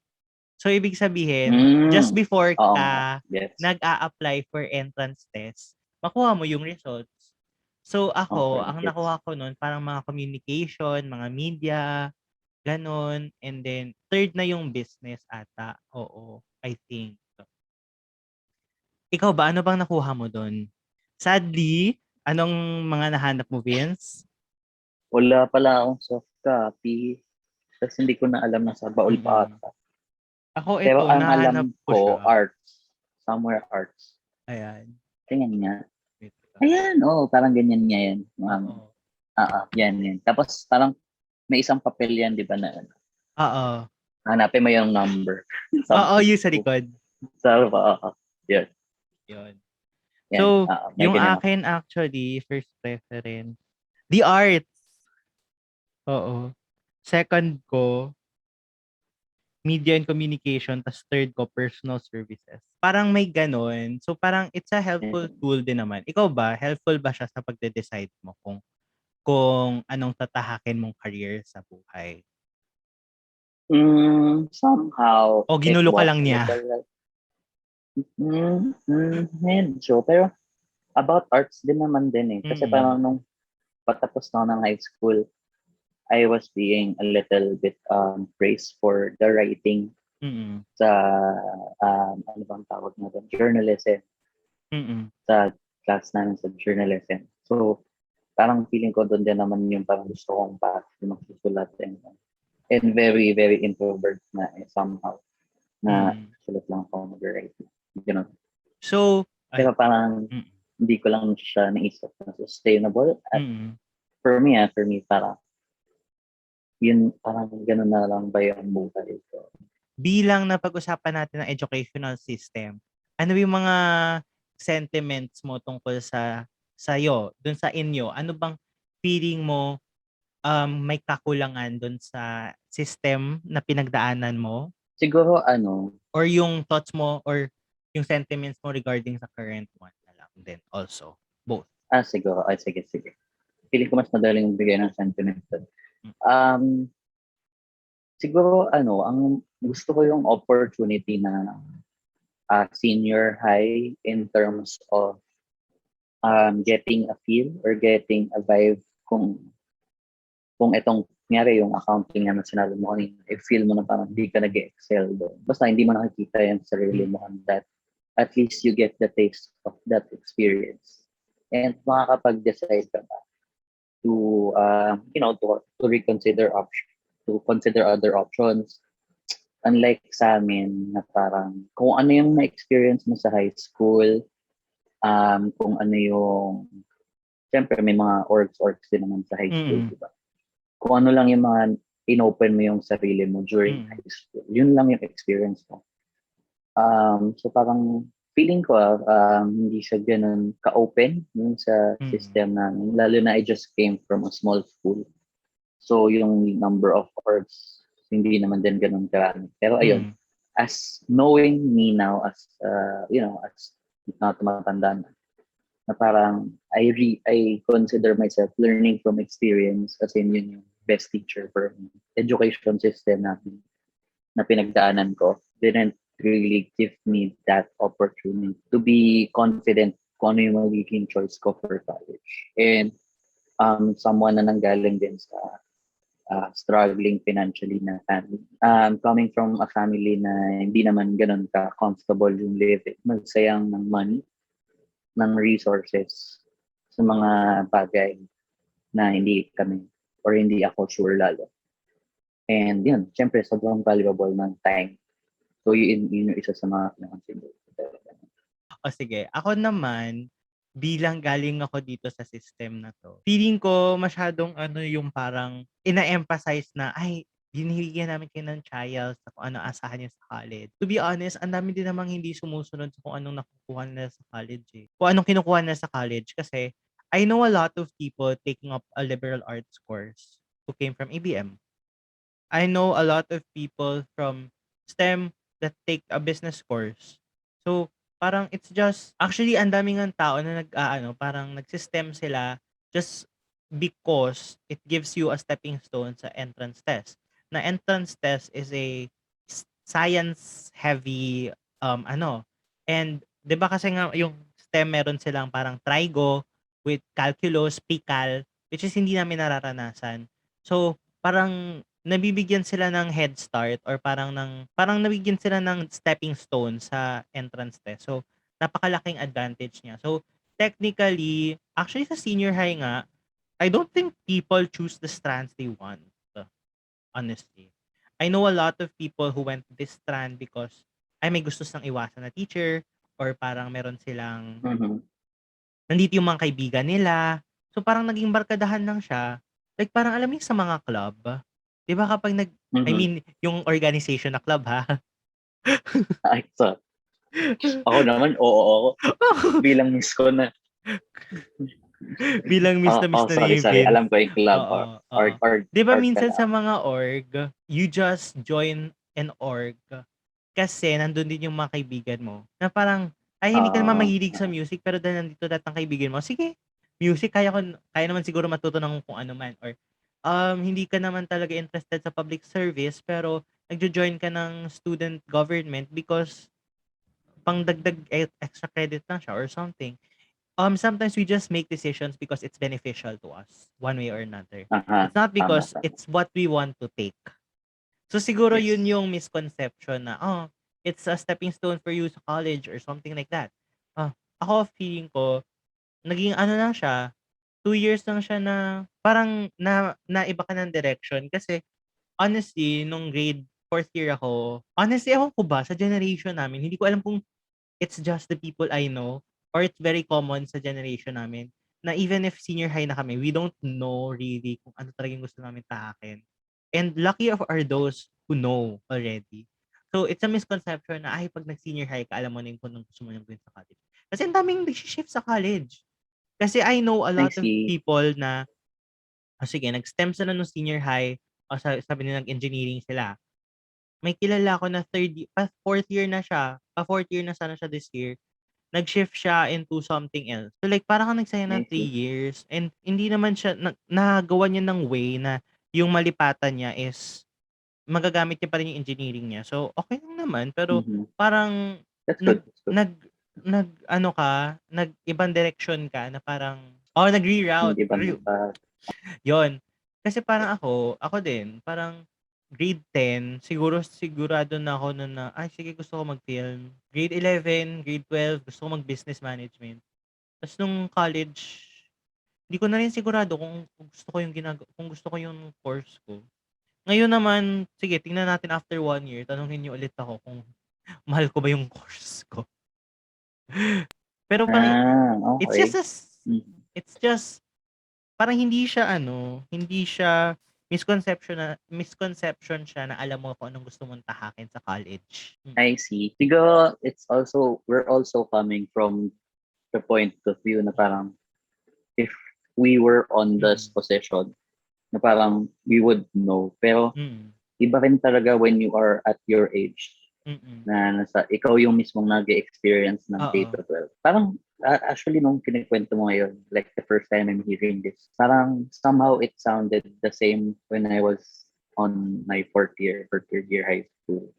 So, ibig sabihin, just before Oo nga. ka Yes. nag-a-apply for entrance test, makuha mo yung results. So, ako, Okay. ang Yes. nakuha ko nun, parang mga communication, mga media, ganon. And then, third na yung business ata. Oo, I think. Ikaw ba, ano bang nakuha mo dun? Sadly, anong mga nahanap mo, Vince? Wala pala akong soft copy. Tapos hindi ko na alam na sa baul pa Mm. ata. Ako Pero ito, ang nahanap alam ko ko, siya. arts. Somewhere arts. Ayan. Tingnan nga. Wait lang. Ayan, parang ganyan nga yan. Oo. Yan. Tapos parang may isang papel yan, di ba na ano? Oo. Hanapin mo yung number. Oo, Something. yung sa likod. So, yun. Yun. Yan. So, May yung ganyan ako. akin actually, first preference, the arts. Oo. Second ko, media and communication, tas third ko, personal services. Parang may ganon. So, parang it's a helpful tool din naman. Ikaw ba, helpful ba siya sa pagde-decide mo kung anong tatahakin mong career sa buhay? Somehow, O it ginulo ka was lang a niya? little like, medyo. Pero about arts din naman din eh. Kasi Mm. parang nung patapos na ako ng high school, I was being a little bit praised for the writing Mm. sa, ano bang tawag na doon? Journalism. Mm. Sa class namin sa journalism. So, parang feeling ko doon din naman yung parang gusto kong path yung magsusulat and very, very introvert na somehow na Mm. sulat lang ako mag-write. Ganun. So, ay, Pero parang mm. hindi ko lang siya naisip na sustainable. At Mm. for me, parang yun, parang gano'n na lang ba yung buhay ko. Bilang napag-usapan natin ang educational system, ano yung mga sentiments mo tungkol sa'yo, dun sa inyo? Ano bang feeling mo may kakulangan dun sa system na pinagdaanan mo? Siguro ano, Or yung thoughts mo or yung sentiments mo regarding sa current one na lang din also? Both. siguro, sige, sige. Feeling ko mas madaling bigay ng sentiment do'n. Mm. Siguro ano, ang gusto ko yung opportunity na senior high in terms of getting a feel or getting a vibe kung itong kunyari yung accounting na sinabi mo kanina, feel mo na parang hindi ka nag-excel doon. Basta hindi mo nakikita yung sarili mo on that. At least you get the taste of that experience. And makakapag-decide ka ba to, to reconsider to consider other options. Unlike sa amin na parang kung ano yung na-experience mo sa high school, kung ano yung, syempre may mga orgs din naman sa high school, Mm. di ba? Kung ano lang yung mga inopen mo yung sarili mo during Mm. high school, yun lang yung experience mo. So parang feeling ko, hindi siya ganun ka-open yung sa Mm. system namin. Lalo na I just came from a small school. So yung number of orgs, hindi naman din ganun karami. Pero ayun, Mm. as knowing me now as, as tumatanda na parang I consider myself learning from experience kasi yun yung best teacher for me. Education system natin na pinagdaanan ko didn't really give me that opportunity to be confident kung ano yung magiging choice ko for college. And someone na nanggaling din sa struggling financially na family. Coming from a family na hindi naman ganun ka-comfortable yung living, magsayang ng money, ng resources sa mga bagay na hindi kami or hindi ako sure lalo. And yun, syempre sobrang valuable ng time. So yun yung isa sa mga pinakonsider. O sige, ako naman, bilang galing ako dito sa system na 'to, feeling ko masyadong ano yung parang ina-emphasize na, "Ay, binibigyan namin kayo ng trials sa kung ano asahan niyo sa college." To be honest, ang dami din namang hindi sumusunod sa kung anong nakukuha nila sa college, eh. Kung anong kinukuha nila sa college kasi I know a lot of people taking up a liberal arts course who came from ABM. I know a lot of people from STEM that take a business course. So, parang it's just actually ang daming ngang tao na parang nagsi-STEM sila just because it gives you a stepping stone sa entrance test. Na entrance test is a science heavy and 'di ba kasi nga yung STEM meron silang parang trigo with calculus, pical, which is hindi namin nararanasan. So, parang nabibigyan sila ng head start or parang nabigyan sila ng stepping stone sa entrance test. So, napakalaking advantage niya. So, technically, actually sa senior high nga, I don't think people choose the strands they want, honestly. I know a lot of people who went this strand because ay may gusto silang iwasan na teacher or parang meron silang Mm-hmm. nandito yung mga kaibigan nila. So, parang naging barkadahan lang siya. Like, parang alam mo yung sa mga club, 'di ba kapag I Mm-hmm. mean, yung organization na club ha. Ay, so, ako naman, oo, ako. Bilang miss ko na. Bilang miss na miss na Sorry, ni sorry. Vince. Alam ko yung club Oo, oo. or 'Di ba org minsan pala. sa mga org, you just join an org kasi nandun din yung mga kaibigan mo na parang, ay hindi ka naman Ah, mahilig sa music pero dahil nandito lahat ng kaibigan mo, sige, music kaya naman siguro matuto ng kung ano man or hindi ka naman talaga interested sa public service pero nagjo-join ka ng student government because pangdagdag extra credit lang siya or something. Sometimes we just make decisions because it's beneficial to us, one way or another. It's not tama, because tama. it's what we want to take. So siguro yun Yes. yung misconception na, it's a stepping stone for you sa college or something like that. Ako feeling ko, naging ano lang siya, 2 years lang siya na parang naiba ka ng direction kasi honestly, nung grade fourth year ako, honestly, ewan ko ba, sa generation namin, hindi ko alam kung it's just the people I know or it's very common sa generation namin na even if senior high na kami, we don't know really kung ano talaga yung gusto namin tahakin. And lucky are those who know already. So, it's a misconception na, pag nag-senior high ka, alam mo na yung kung anong gusto mo yung gawin sa college. Kasi ang daming nag-shift sa college. Kasi I know a I lot of see. people na, sige, nag-STEM sila nung senior high, o sabi nila nag-engineering sila. May kilala ako na fourth year na siya, fourth year na sana siya this year, nag-shift siya into something else. So like, parang kang nagsayang ng I 3 see. years and hindi naman siya, nagawa niya ng way na yung malipatan niya is magagamit niya pa rin yung engineering niya. So, okay lang naman. Pero Mm-hmm. parang That's nag, good. That's good. nag, ano ka, nag-ibang direction ka na parang, nag-reroute. Nag-ibang pa. Yon. Kasi parang ako din, parang grade 10, sigurado na ako nun na, sige, gusto ko mag-film. Grade 11, grade 12, gusto ko mag-business management. Tapos nung college, hindi ko na rin sigurado kung gusto ko yung kung gusto ko yung course ko. Ngayon naman, sige, tingnan natin after 1 year, tanungin niyo ulit ako kung mahal ko ba yung course ko. Pero parang, it's just, Okay. Mm-hmm. it's just, parang hindi siya misconception siya na alam mo kung anong gusto mong tahakin sa college. I see. Siguro, we're also coming from the point of view na parang, if we were on this position, na parang we would know. Pero, iba rin talaga when you are at your age, na ikaw yung mismong nag-experience ng K-12. Parang, actually, nung kinikwento mo ngayon, like the first time I'm hearing this, parang somehow it sounded the same when I was on my fourth year high school.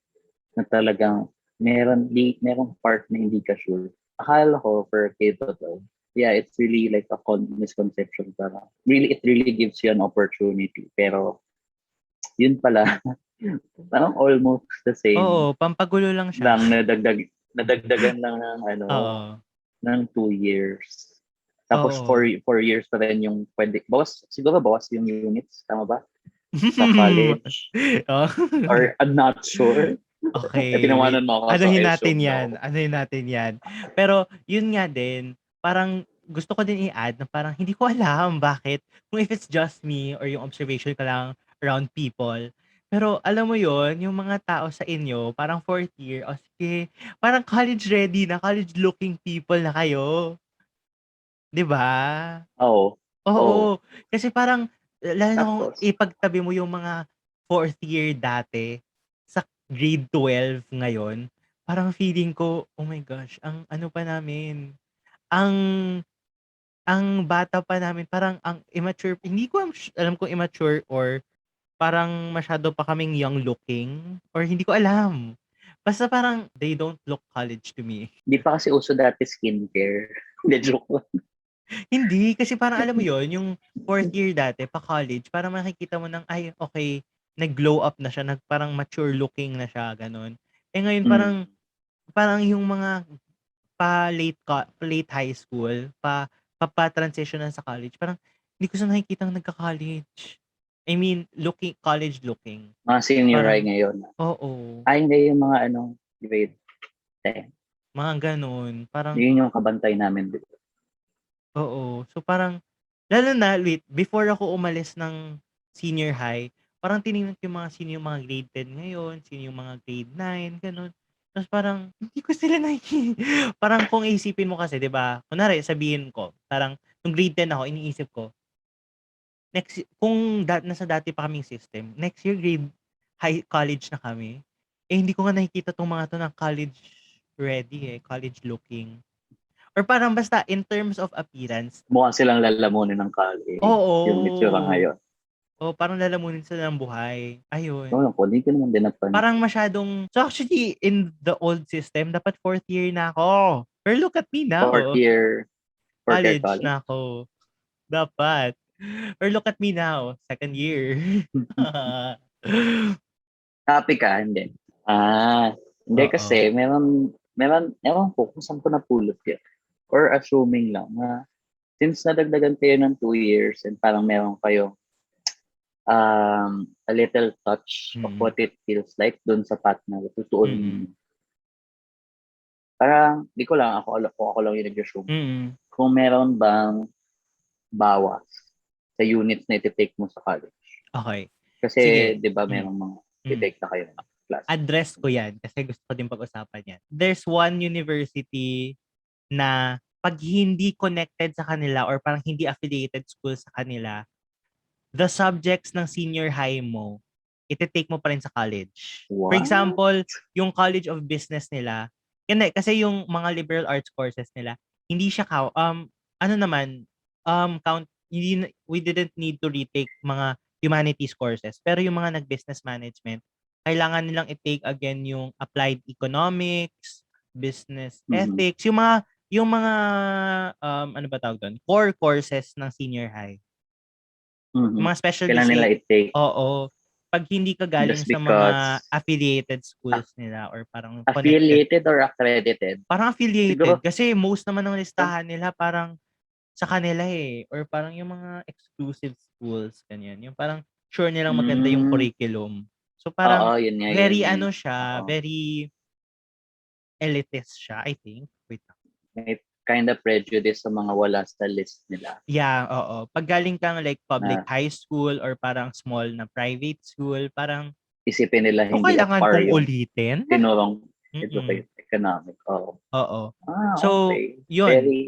Na talagang merong part na hindi ka sure. Akala ko for K-12, yeah, it's really like a misconception. It really gives you an opportunity. Pero, yun pala, parang almost the same. Oo, pampagulo lang siya. Nadagdagan lang ng 2 years. Tapos 4 years pa rin yung pwede. Siguro bawas yung units, tama ba? Sa college. Or I'm not sure. Okay. Tinawanan mo ako, so I assume no. Anohin natin yan. Pero, yun nga din, parang gusto ko din i-add na parang hindi ko alam bakit, kung if it's just me or yung observation ko lang around people. Pero alam mo yon, yung mga tao sa inyo, parang fourth year, sige, parang college ready na, college looking people na kayo. 'Di ba? Oo. Oo. Kasi parang, lalo na kung Tapos, ipagtabi mo yung mga fourth year dati sa grade 12 ngayon, parang feeling ko, oh my gosh, ang ano pa namin, ang bata pa namin, parang ang immature, hindi ko alam kung immature or parang masyado pa kaming young looking or hindi ko alam. Basta parang they don't look college to me. di pa kasi uso dati skincare. Hindi, joke lang. Hindi, kasi parang alam mo yon, yung fourth year dati, pa-college, parang makikita mo ng, okay, nag-glow up na siya, parang mature looking na siya, ganun. Ngayon, parang yung mga late high school, pa-transition na sa college, parang hindi ko siya nakikita nagka-college. I mean, college looking. Mga senior high Parang, ngayon. oo. Hindi yung mga grade 10. Mga ganun. Parang, Yun yung kabantay namin dito. oo. So parang, lalo na, before ako umalis ng senior high, parang tinignan ko yung sino yung mga grade 10 ngayon, sino yung mga grade 9, ganun. Tapos parang, hindi ko sila parang kung isipin mo kasi, di ba, kunwari, sabihin ko, parang, nung grade 10 ako, iniisip ko, kung nasa dati pa kaming system, next year college na kami, hindi ko nga nakikita tong mga to ng college ready college looking. Or parang basta in terms of appearance. Mukha silang lalamunin ng college. Oo. Yung itsura ngayon. Parang lalamunin sila ng buhay. Ayun. Hindi ko naman din napan. Parang masyadong, so actually, in the old system, dapat fourth year na ako. Pero look at me now. Fourth year college. Na ako. Dapat. Or look at me now. Second year. Happy ka? Hindi. Hindi kasi meron, ewan ko kung saan ko napulot yun. Or assuming lang na since nadagdagan kayo ng 2 years and parang meron kayo a little touch of what it feels like dun sa path na tutuon. Parang, di ko lang, ako lang yung nag-assume. Kung meron bang bawas sa units na iti-take mo sa college. Okay. Kasi, Sige. di ba, merong mga debate na kayo ng class. Address ko yan kasi gusto ko din pag-usapan yan. There's one university na pag hindi connected sa kanila or parang hindi affiliated school sa kanila, the subjects ng senior high mo, iti-take mo pa rin sa college. For What? example, yung College of Business nila, kasi yung mga liberal arts courses nila, hindi siya ano naman, count, we didn't need to retake mga humanities courses. Pero yung mga nag-business management, kailangan nilang i-take again yung applied economics, business ethics, yung mga ano ba tawag doon? Core courses ng senior high. Yung mga Kailan nila specialty, i-take? oo. Pag hindi ka galing Just sa mga because affiliated schools nila or parang connected. affiliated or accredited? Parang affiliated Siguro, kasi most naman ng listahan nila parang sa kanila or parang yung mga exclusive schools, ganyan. Yung parang sure nilang maganda yung curriculum. So oo, parang yun nga, yun very nga. ano siya, Oo. very elitist siya, I think. Wait lang. May kind of prejudice sa mga wala sa list nila. Yeah, oo. Pag galing kang like public Na high school or parang small na private school, parang isipin nila so hindi kailangan par kong yung ulitin? tinurong Mm. educate economic. Oo. Oo. So, Okay. yun. Very,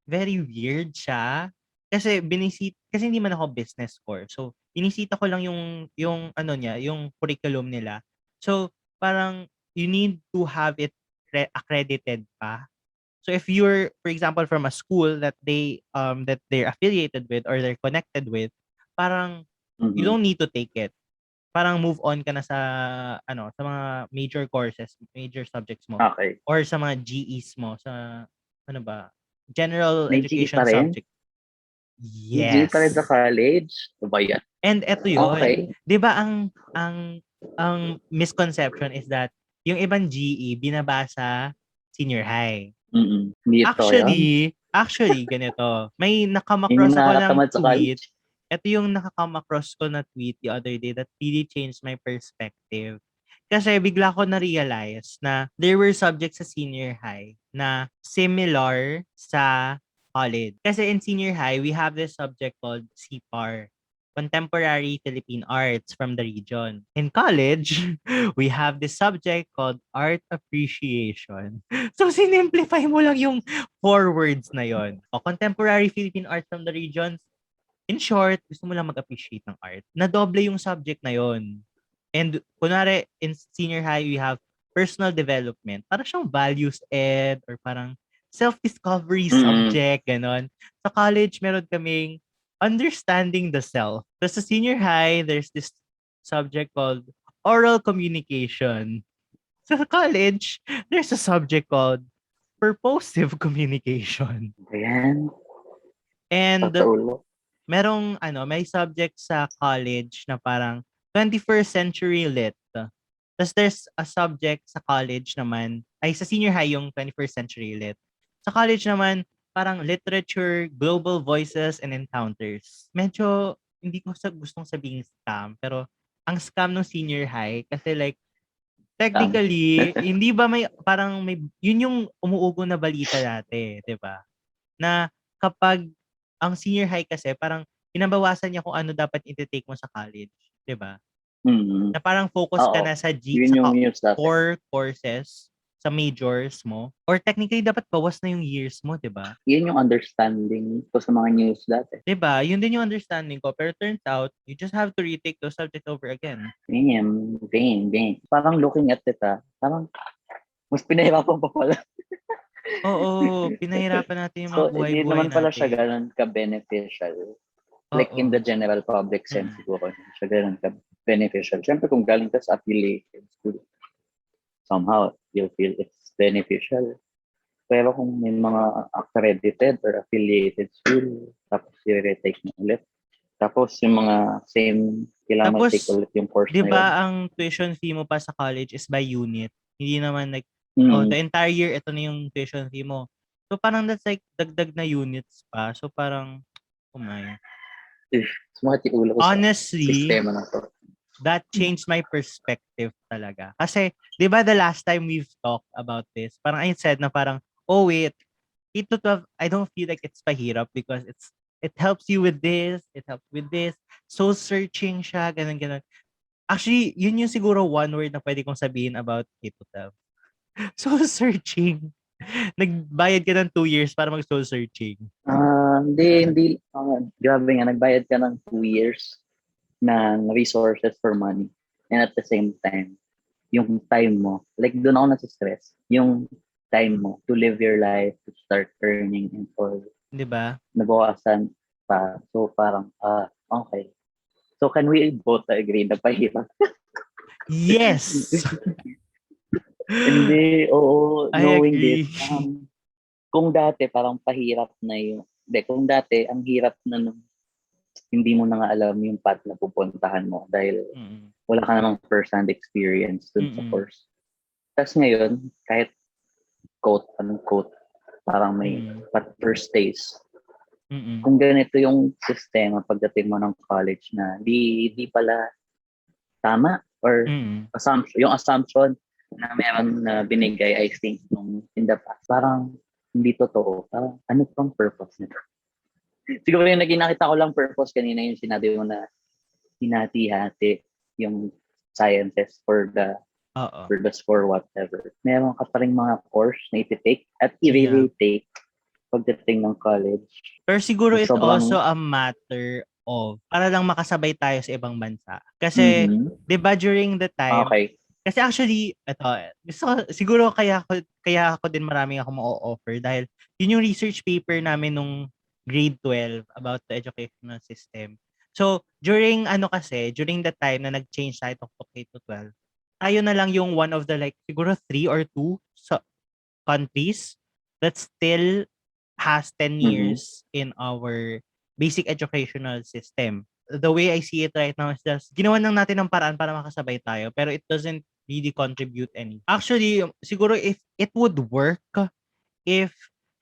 Very weird siya. Kasi hindi man ako business core. So, binisita ko lang yung ano niya, yung curriculum nila. So, parang you need to have it accredited pa. So if you're, for example, from a school that they're affiliated with or they're connected with, parang you don't need to take it. Parang move on ka na sa sa mga major courses, major subjects mo okay. or sa mga GEs mo sa ano ba, general May GE pa education rin? subject. May GE pa rin sa Yes. college? Ano ba yan? And eto Okay. yun. 'Di ba ang misconception is that yung ibang GE binabasa senior high. Dito yan. Actually, ganito. May Yun yung nakam-across ako ng nakakatamad sa tweet. college. Ito yung nakakam-across ko na tweet the other day that really changed my perspective. Kasi bigla ko na-realize na there were subjects sa senior high na similar sa college. Kasi in senior high, we have this subject called CPAR, Contemporary Philippine Arts from the region. In college, we have this subject called Art Appreciation. So, sinimplify mo lang yung 4 words na yon. O, Contemporary Philippine Art from the regions, in short, gusto mo lang mag-appreciate ng art. Nadoble yung subject na yon. And, kunwari, in senior high, we have personal development. Parang siyang values ed or parang self-discovery subject, ganon. Sa college, meron kaming understanding the self. Tapos sa senior high, there's this subject called oral communication. Sa college, there's a subject called purposive communication. Ayan. And Totoo. may subject sa college na parang 21st century lit. Tapos there's a subject sa college naman, sa senior high yung 21st century lit. Sa college naman, parang literature, global voices, and encounters. Medyo, hindi ko gustong sabihin scam, pero ang scam ng senior high, kasi like, technically, hindi ba yun yung umuugo na balita dati, 'di ba? Na kapag ang senior high kasi parang pinabawasan niya kung ano dapat i-take mo sa college, 'di ba? Na parang focus ka Oo. na sa Yun yung news dati. core courses, sa majors mo. Or technically, dapat bawas na yung years mo, 'di ba? Yun yung understanding ko sa mga news dati. 'Di ba? Yun din yung understanding ko. Pero turns out, you just have to retake those subjects over again. Damn. Parang looking at it, parang mas pinahirapan pa pala. Oo, pinahirapan natin yung mga So, hindi buhay-buhay naman pala siya natin. ganun ka-beneficial. Like in the general public sense, siguro, hindi siya ganun ka-beneficial. Siyempre, kung galing ka sa affiliated school, somehow, you'll feel it's beneficial. Pero kung may mga accredited or affiliated school, tapos i-retake mo ulit. Tapos yung mga same, kailangan Tapos, mag-take ulit yung course 'di na yun. ba ang tuition fee mo pa sa college is by unit? Hindi naman like, the entire year, ito na yung tuition fee mo. So, parang that's like, dagdag na units pa. So, parang, oh my. Sumakit yung ulo ko sa Honestly, sistema na to. that changed my perspective talaga. Kasi, di ba the last time we've talked about this, parang I said na parang, oh wait, 8 to 12, I don't feel like it's pahirap because It helps you with this, it helps with this. Soul searching siya, ganun. Actually, yun yung siguro one word na pwede kong sabihin about K-12. Soul searching. Nagbayad ka ng 2 years para mag soul searching. Hindi. Grabe nga, nagbayad ka ng 2 years ng resources for money. And at the same time, yung time mo, like doon ako nasa-stress, yung time mo to live your life, to start earning and all, Di ba? nabawasan pa. So parang, okay. So can we both agree na pahirap? Yes! Hindi, oo, I knowing agree. this, kung dati parang pahirap na yung, kung dati ang hirap na nung hindi mo na nga alam yung path na pupuntahan mo dahil wala ka namang first-hand experience dun sa course. Tapos ngayon, kahit quote-unquote, parang may first taste. Kung ganito yung sistema pagdating mo ng college na di pala tama or yung assumption na meron na binigay, I think, nung in the past, parang hindi totoo. Parang ano pang purpose nito? Siguro yung nakita ko lang purpose kanina yung sinabi mo na hinati-hati yung sciences for the score, whatever. Meron ka pa rin mga course na iti-take at i-retake pagdating ng college. Pero siguro it's also a matter of para lang makasabay tayo sa ibang bansa. Kasi, di ba during the time, kasi actually, siguro kaya ako din maraming ako ma-offer dahil yun yung research paper namin nung grade 12 about the educational system. So, during the time na nag-change tayo to K-12, tayo na lang yung one of the siguro 3 or 2 countries that still has 10 years in our basic educational system. The way I see it right now is just, ginawa lang natin ng paraan para makasabay tayo, pero it doesn't really contribute any. Actually, siguro if it would work, if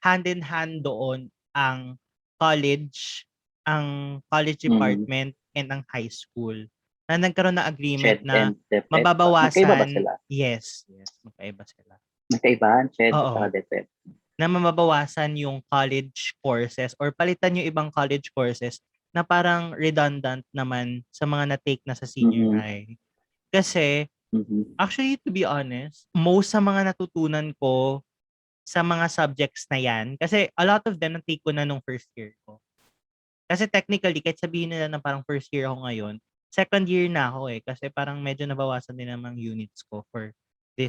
hand-in-hand doon ang college department and ang high school, na nagkaroon ng agreement na mababawasan. Yes, magkaiba sila. Magkaiba, CHED Oo. at DepEd. Na mababawasan yung college courses or palitan yung ibang college courses na parang redundant naman sa mga na-take na sa senior high. Kasi, actually, to be honest, most sa mga natutunan ko sa mga subjects na yan, kasi a lot of them na-take ko na nung first year ko. Kasi technically, kahit sabihin nila na parang first year ako ngayon, second year na ako eh. Kasi parang medyo nabawasan din namang units ko for the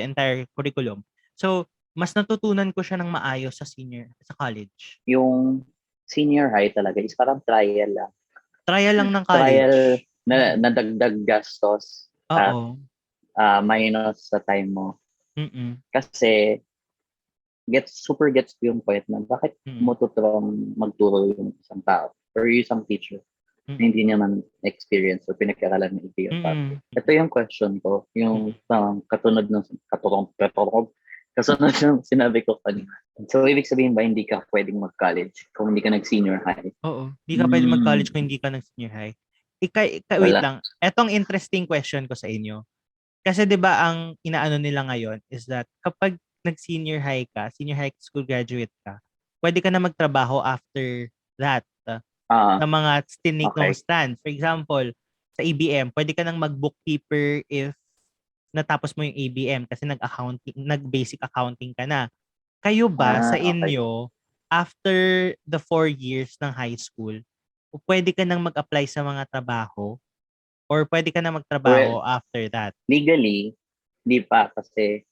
entire curriculum. So, mas natutunan ko siya ng maayos sa college. Yung senior high talaga is parang trial lang. Trial lang ng college. Trial na nadagdag gastos. Oo. Minus sa time mo. Kasi super gets ko yung point na bakit mo tuturong magturo yung isang tao or yung isang teacher na hindi naman experience o pinag-aralan ng yung topic. Ito yung question ko, yung kasunod ng kasunod yung sinabi ko kanina. So, ibig sabihin ba hindi ka pwedeng mag-college kung hindi ka nag-senior high? Oo. Hindi ka pwedeng mag-college kung hindi ka nag-senior high. Wait lang. Etong interesting question ko sa inyo. Kasi 'di ba ang inaano nila ngayon is that kapag nag-senior high ka, senior high school graduate ka, pwede ka na magtrabaho after that sa mga tinake stand. For example, sa ABM, pwede ka nang mag-bookkeeper if natapos mo yung ABM kasi nag-basic accounting ka na. Kayo ba sa inyo, after the 4 years ng high school, pwede ka nang mag-apply sa mga trabaho? Or pwede ka na magtrabaho after that? Legally, di pa kasi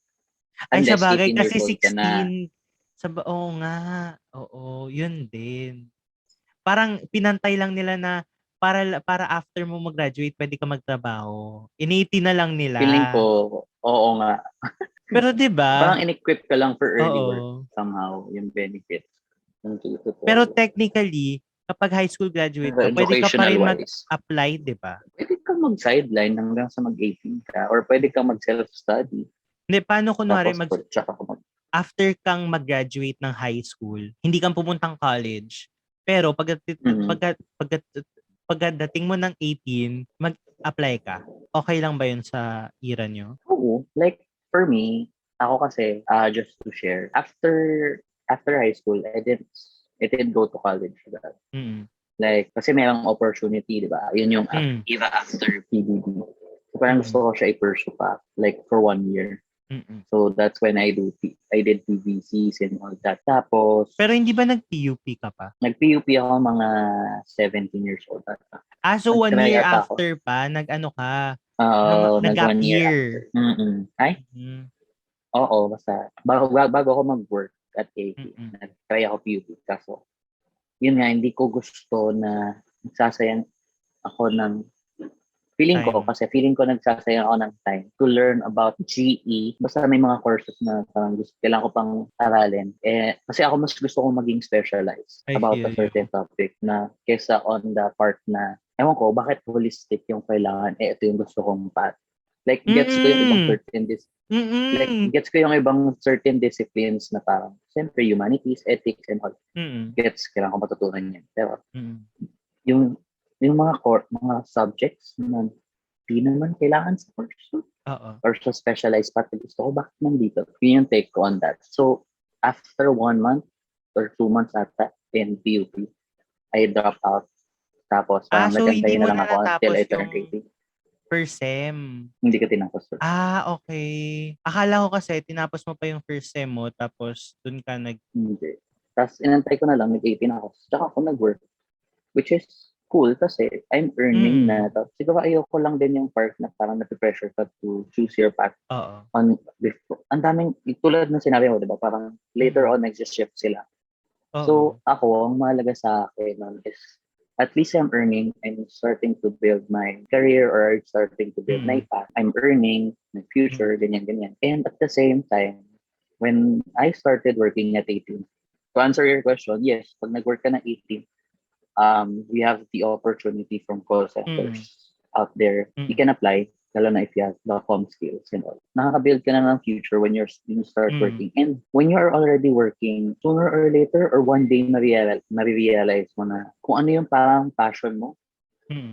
Ay, unless sabagay 18 kasi years old ka na. 16. Oo nga. Oo, yun din. Parang pinantay lang nila na para after mo mag-graduate, pwede ka magtrabaho. In-18 na lang nila. Feeling ko, oo nga. Pero 'di ba? Parang in-equip ka lang for early work somehow, yung benefits. Pero technically, kapag high school graduate ka, pwede ka pa rin mag-apply, 'di ba? Pwede kang mag-sideline hanggang sa mag-18 ka or pwede kang mag-self-study. Hindi, paano kunwari after kang mag-graduate ng high school, hindi kang pumuntang college, pero pagdating mo ng 18, mag-apply ka. Okay lang ba yun sa era nyo? Oo. Like, for me, ako kasi, just to share, after high school, I didn't I didn't go to college for that. Mm. Like, kasi merong opportunity, di ba? Yun yung even after PBB. So, parang gusto ko siya i-pursue pa, like, for 1 year. So, that's when I did PVCs and all that. Tapos, Pero hindi ba nag-PUP ka pa? nag-PUP ako mga 17 years old. So 1 Nag-try year ata ako. after pa, nag-ano ka? Nag Nag-gap 1 year year. after. Ay? Oo, basta. Bago ako mag-work at AP, nag-try ako PUP. Kaso, yun nga, hindi ko gusto na nagsasayang ako ng feeling ko nagsasayang ako ng time to learn about GE. Basta may mga courses na parang kailangan ko pang aralin. Kasi ako mas gusto kong maging specialized about a certain topic na kesa on the part na, ewan ko, bakit holistic yung kailangan? Ito yung gusto kong path. Like, gets ko yung ibang gets ko yung ibang certain disciplines na parang, siyempre, humanities, ethics, and all. Gets, kailangan ko matutunan yan. Pero, yung mga subjects na di naman kailangan sa course or sa specialized path na gusto ko, bakit nandito? Yun yung take ko on that. So, after 1 month or 2 months ata in PUP, I dropped out. Tapos, parang So hindi nagantay mo na lang na ako until natapos I turned yung 18. first sem? Hindi ko tinapos. Okay. Akala ko kasi tinapos mo pa yung first sem mo, tapos dun ka Hindi. Tapos, inantay ko na lang, nag-18 ako. Tsaka ako nag-work. Which is cool kasi I'm earning na. Tapos siguro ayoko lang din yung part na parang napipressure ka to choose your path. Ang daming, tulad ng sinabi mo, di ba? Parang later on, nag-shift sila. So ako, ang mahalaga sa akin nun is at least I'm earning, I'm starting to build my career or starting to build my path. I'm earning my future, ganyan. And at the same time, when I started working at 18, to answer your question, yes, pag nag-work ka na 18, we have the opportunity from call centers out there. You can apply, lalo na if you have the com skills and all. Nakaka-build ka na ng future when you start working. And when you are already working, sooner or later or one day ma-realize mo na kung ano yung parang passion mo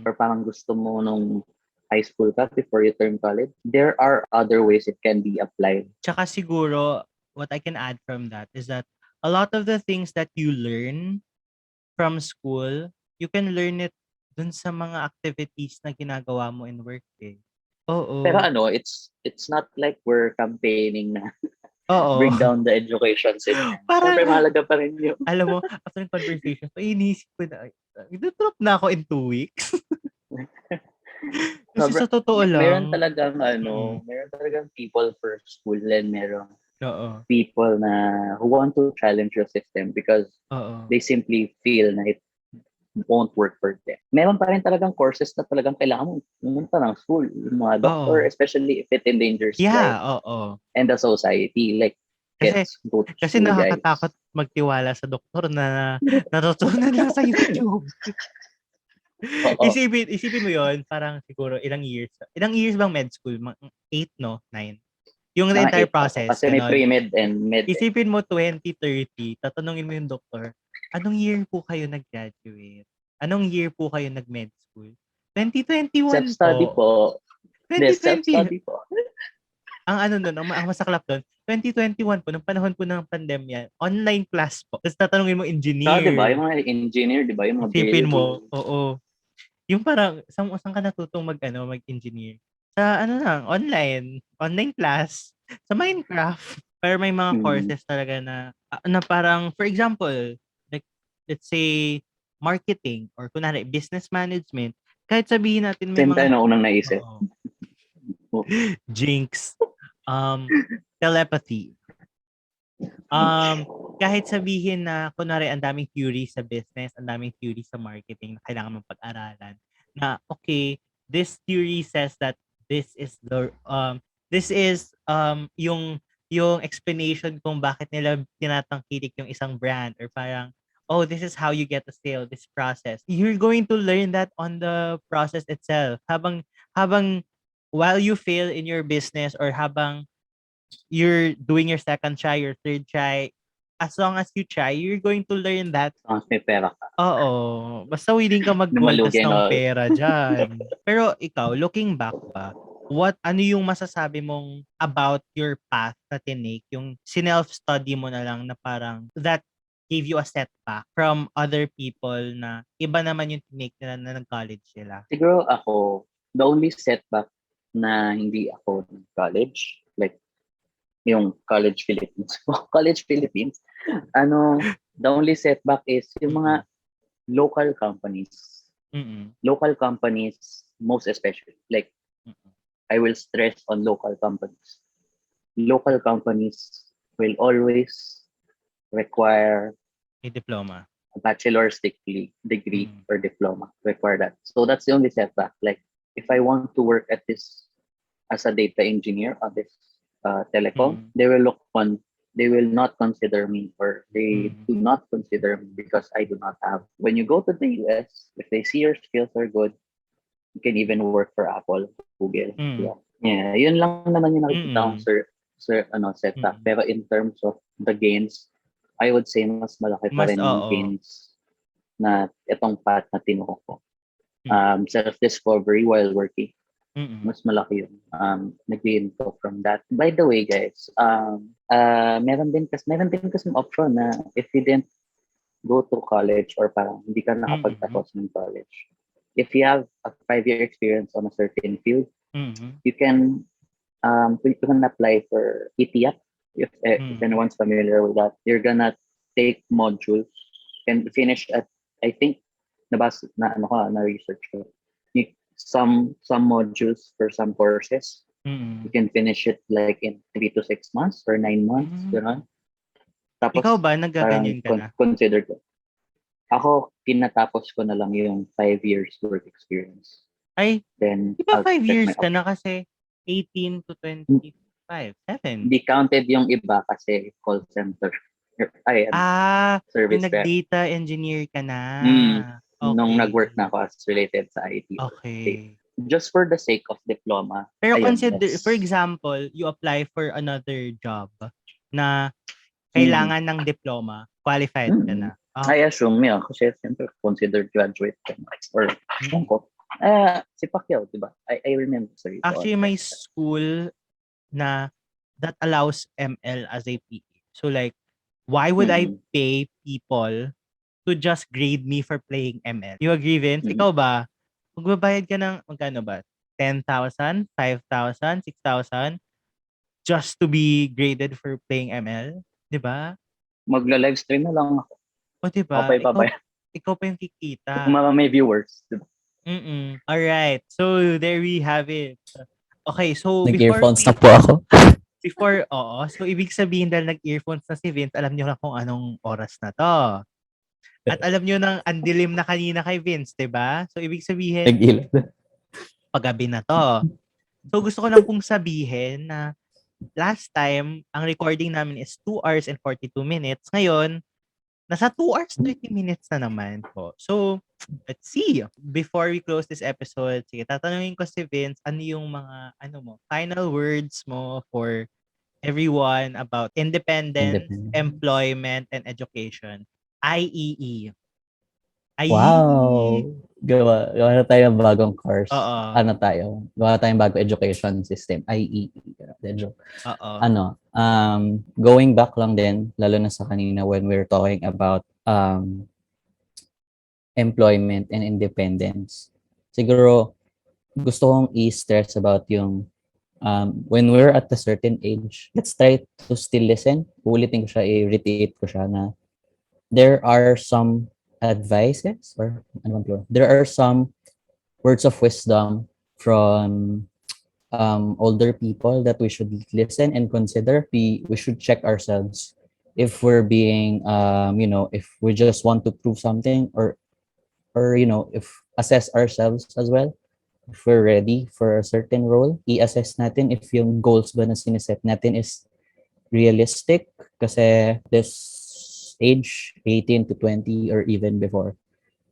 or parang gusto mo nung high school ka before you turn college. There are other ways it can be applied. Tsaka siguro, what I can add from that is that a lot of the things that you learn from school, you can learn it dun sa mga activities na ginagawa mo in work eh. Pero it's not like we're campaigning na bring down the education system. Parang, siyempre mahalaga pa rin yun. Alam mo, after the conversation, inisip ko na, ito-drop na ako in 2 weeks. Kasi sa totoo lang. Meron talagang people for school and meron people na who want to challenge your system because they simply feel na it won't work for them. Meron pa rin talagang courses na talagang kailangan mo pumunta ng school. Yung mga doctor, especially if it endangers life and the society. Like, kasi nakakatakot magtiwala sa doktor na natutunan lang sa YouTube. Isipin mo yon, parang siguro ilang years bang med school? 8, no? 9? Yung entire process. Kasi may pre-med and med. Isipin mo 2030, tatanungin mo yung doktor, anong year po kayo nag-graduate? Anong year po kayo nag-med school? 2021 Self-study po. 2020. Self-study po. Ang masaklap doon, 2021 po, nung panahon po ng pandemya, online class po. Tapos tatanungin mo engineer. Diba? Yung mga engineer, diba? Yung mga isipin mo, yung parang, saan ka natutong mag-engineer? Sa online class, sa Minecraft. Pero may mga courses talaga na parang, for example, like, let's say, marketing, or kunwari, business management, kahit sabihin natin may mga... na unang naisip. Jinx. Telepathy. Kahit sabihin na, kunwari, ang daming theory sa business, ang daming theory sa marketing na kailangan mong pag-aralan, na, okay, this theory says that this is yung explanation kung bakit nila tinatangkilik yung isang brand, or parang, this is how you get a sale, this process. You're going to learn that on the process itself. Habang while you fail in your business, or habang you're doing your second try, your third try, as long as you try, you're going to learn that. As may pera ka. Basta willing ka magkwontas ng pera dyan. Pero ikaw, looking back ba, ano yung masasabi mong about your path na tinake, yung self-study mo na lang na parang that gave you a setback from other people na iba naman yung tinake nila na nag-college sila? Siguro ako, the only setback na hindi ako nag-college, like yung college Philippines. College Philippines, the only setback is yung mga local companies. Local companies, most especially. Like, I will stress on local companies. Local companies will always require A diploma. a bachelor's degree or diploma. Require that. So that's the only setback. Like, if I want to work at this as a data engineer on this telecom, they will not consider me, or they do not consider me because I do not have. When you go to the US, if they see your skills are good, you can even work for Apple, Google. Yeah, yun lang naman yung nakikita kong setback. Pero in terms of the gains, I would say mas malaki pa rin yung gains na itong path na tinuko ko. Self-discovery while working. Mas malaki yung nag-gain ko from that. By the way, guys, meron din kasi option na if you didn't go to college or parang hindi ka nakapagtapos ng college, if you have a 5-year experience on a certain field, you can apply for ETF. If anyone's familiar with that, you're gonna take modules and finish at, I think, na research ko. Some modules for some courses, you can finish it like in 3 to 6 months or 9 months, gano'n. Tapos, ikaw ba, nagaganyan ka na? Consider ko. Ako, tinatapos ko na lang yung 5 years work experience. Ay, then di ba 5 years ka na kasi 18 to 25? 7? Di counted yung iba kasi call center. Service yung nag-data engineer ka na. Okay. Nung nag-work na ako as related sa IT. Okay. Just for the sake of diploma. Pero for example, you apply for another job na kailangan ng diploma, qualified ka na. I assume, kasi siyempre considered graduate ka na. Or, si Pacquiao, diba? I remember. Sorry. Actually, may school na that allows ML as a PE. So like, why would I pay people to just grade me for playing ML? You agree, Vince? Ikaw ba? Magbabayad ka ng, magkano ba? 10,000, 5,000, 6,000 just to be graded for playing ML? Diba? Magla-livestream na lang ako. O diba? Ikaw pa yung kikita. Kung may viewers. Diba? Alright. So, there we have it. Okay, so nag-earphones na po ako. So ibig sabihin dahil nag-earphones na si Vince, alam niyo na kung anong oras na to. At alam niyo nang andilim na kanina kay Vince, 'di ba? So ibig sabihin, paggabi na to. So gusto ko lang pong sabihin na last time, ang recording namin is 2 hours and 42 minutes. Ngayon, nasa 2 hours 30 minutes na naman po. So, let's see. Before we close this episode, sige, tatanungin ko si Vince, ano yung mga, final words mo for everyone about independence, employment, and education. IEE. Wow! Gawa na tayo ng bagong course. Oo. Gawa tayong bagong education system. IEE. Oo. Going back lang din, lalo na sa kanina when we're talking about employment and independence. Siguro, gusto kong i-stress about yung when we're at a certain age, let's try to still listen. Ulitin ko siya, i-repeat ko siya na there are some advices or there are some words of wisdom from older people that we should listen and consider. We should check ourselves if we're being if we just want to prove something or if assess ourselves as well. If we're ready for a certain role, i-assess natin if yung goals ba na siniset natin is realistic kasi this age, 18 to 20 or even before,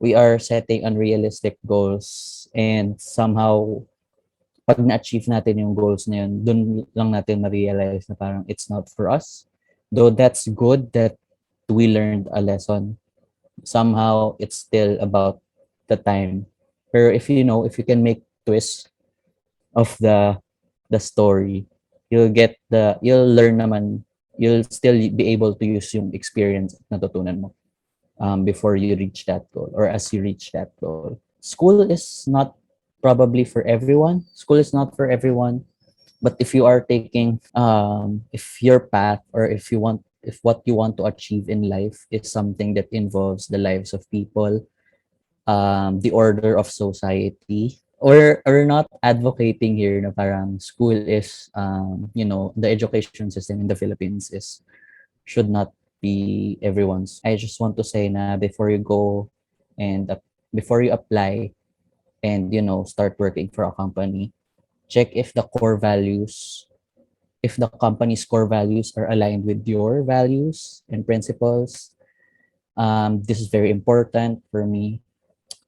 we are setting unrealistic goals and somehow pag na-achieve natin yung goals na yun, dun lang natin ma-realize na parang it's not for us. Though that's good that we learned a lesson, somehow it's still about the time. Pero if you can make twist of the story, you'll learn naman you'll still be able to use yung experience na natutunan mo before you reach that goal or as you reach that goal. School is not probably for everyone. School is not for everyone. But if you are taking, if your path or if what you want to achieve in life is something that involves the lives of people, the order of society, or not advocating here na parang school is, the education system in the Philippines should not be everyone's. I just want to say na before you go and before you apply and start working for a company, check if the company's core values are aligned with your values and principles. This is very important for me.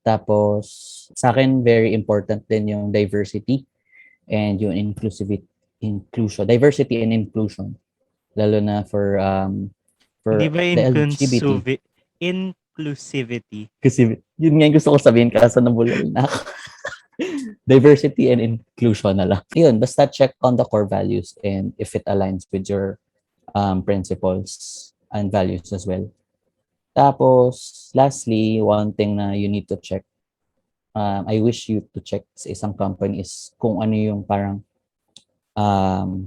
Tapos sa akin very important din yung diversity and yung diversity and inclusion, lalo na Hindi for ba the LGBT. inclusivity? Kasi yun nga yung gusto ko sabihin kaso nabulol na ako. Diversity and inclusion na lang. Yun, basta check on the core values and if it aligns with your principles and values as well. Tapos, lastly, one thing na you need to check, I wish you to check sa isang company is kung ano yung parang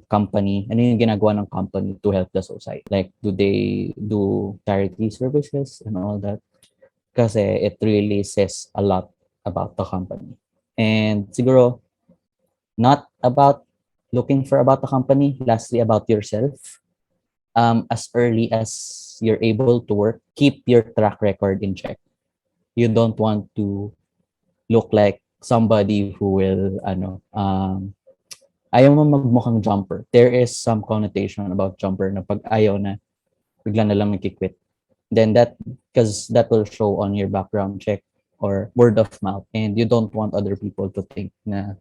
company, ano yung ginagawa ng company to help the society. Like, do they do charity services and all that? Kasi it really says a lot about the company. And siguro, not about looking for about the company, lastly about yourself. As early as you're able to work, keep your track record in check. You don't want to look like somebody who will, ayaw mo magmukhang jumper. There is some connotation about jumper na pag ayaw na, bigla na lang nagkikwit. Then because that will show on your background check or word of mouth. And you don't want other people to think na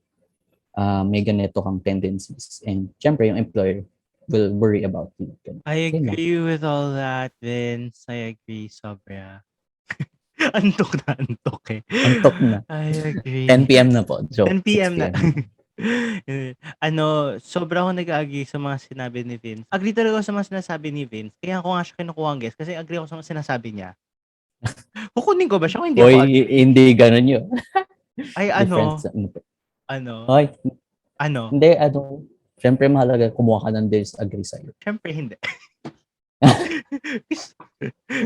may ganito kang tendencies. And syempre, yung employer will worry about you. I agree with all that, Vince. I agree, sobra. Antok na antok eh. Antok na. I agree. 10 p.m. na po. Joke. 10 p.m. 6 na. Sobra ako nag-agree sa mga sinabi ni Vince. Agree talaga ako sa mga sinasabi ni Vince. Kaya ako nga siya kinukuha ang guest kasi agree ako sa mga sinasabi niya. Kukunin ko ba siya kung hindi ako agree? Hindi ganun yun. Ay, Difference. Hoy, Hindi, syempre mahalaga kumuha ka ng disagree sa'yo. Syempre hindi.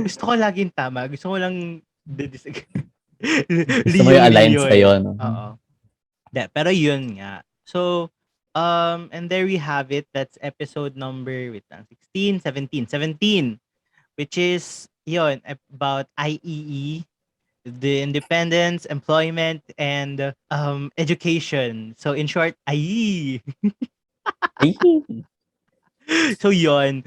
Gusto ko laging tama. Gusto ko lang disagree. Gusto mo yung align sa'yo, no? Oo. Pero yun nga. So, and there we have it. That's episode number, 16, 17, which is, yun, about IEE, the independence, employment, and education. So, in short, IEE. So, yun.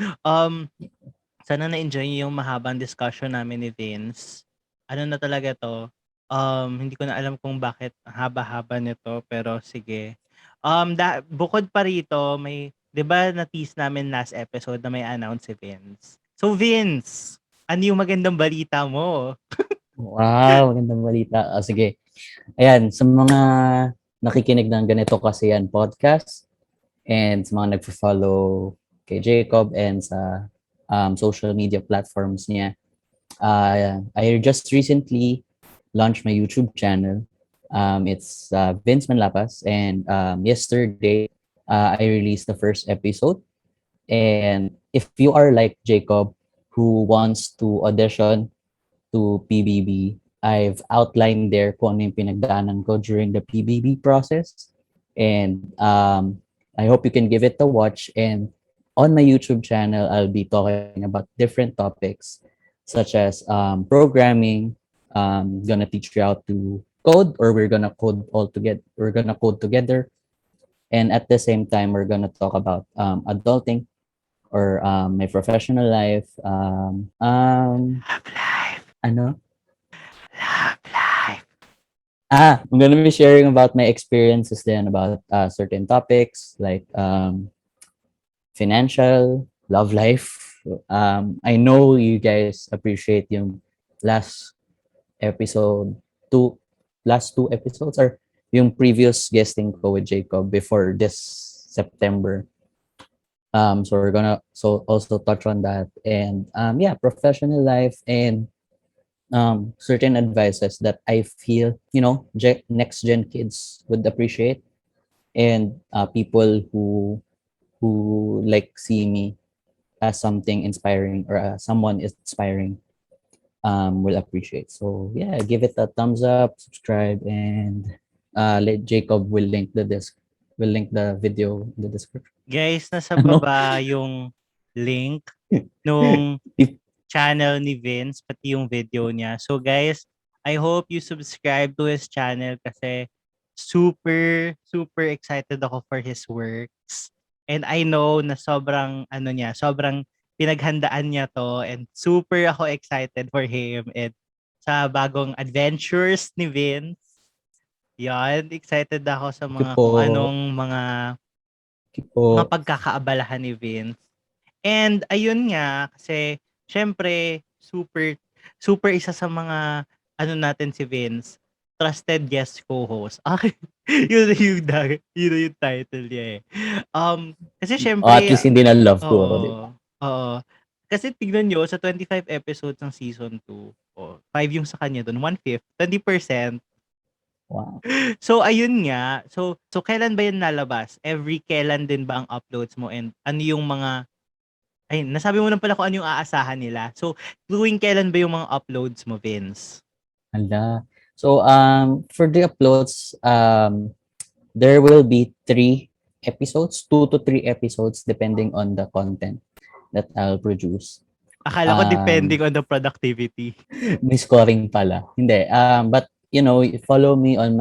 Sana na-enjoy niyo yung mahabang discussion namin ni Vince. Ano na talaga to? Hindi ko na alam kung bakit haba-haba nito, pero sige. Bukod pa rito, may, 'di ba na-tease namin last episode na may announce si Vince. So Vince, ano yung magandang balita mo? Wow, magandang balita. Sige. Ayan, sa mga nakikinig ng Ganito Kasi Yan Podcast and sa mga nagpo-follow kay Jacob and sa social media platforms niya, I just recently launched my YouTube channel. It's Vince Manlapaz, and yesterday I released the first episode. And if you are like Jacob, who wants to audition to PBB, I've outlined there kung ano yung pinagdaanan ko during the PBB process. And I hope you can give it a watch. And on my YouTube channel, I'll be talking about different topics such as programming. Gonna teach you how to code, or we're gonna code all together. We're gonna code together, and at the same time, we're gonna talk about adulting or my professional life. Love life. Ano? Love life. I'm gonna be sharing about my experiences then about certain topics like financial, love life. I know you guys appreciate yung last two episodes or yung previous guesting ko with Jacob before this September. So we're gonna also touch on that, and yeah, professional life, and certain advices that I feel, next gen kids would appreciate, and people who like see me as something inspiring, or someone inspiring, will appreciate. So yeah, give it a thumbs up, subscribe, and let Jacob will link the video in the description. Guys, nasa Ano? baba yung link nung If- channel ni Vince, pati yung video niya. So guys, I hope you subscribe to his channel kasi super, super excited ako for his works. And I know na sobrang, sobrang pinaghandaan niya to, and super ako excited for him and sa bagong adventures ni Vince. Yan, excited ako sa Thank you mga kung po. anong Thank you mga po. pagkakaabalahan ni Vince. And ayun nga, kasi syempre, super, super isa sa mga, natin si Vince, trusted guest co-host. Yun na yung title niya eh. Kasi O at syempre, least hindi na love ko ako, di ba? oo. Kasi tignan nyo, sa 25 episodes ng season 2, 5 yung sa kanya doon, 1/5, 20%. Wow. So ayun nga, so kailan ba 'yan lalabas? Every kailan din ba ang uploads mo, and ano yung mga nasabi mo na pala kung ano yung aasahan nila. So tuwing kailan ba yung mga uploads mo, Vince? Hala. So for the uploads, there will be 3 episodes, 2 to 3 episodes depending on the content that I'll produce. Akala ko depending on the productivity. May scoring pala. Hindi. But follow me on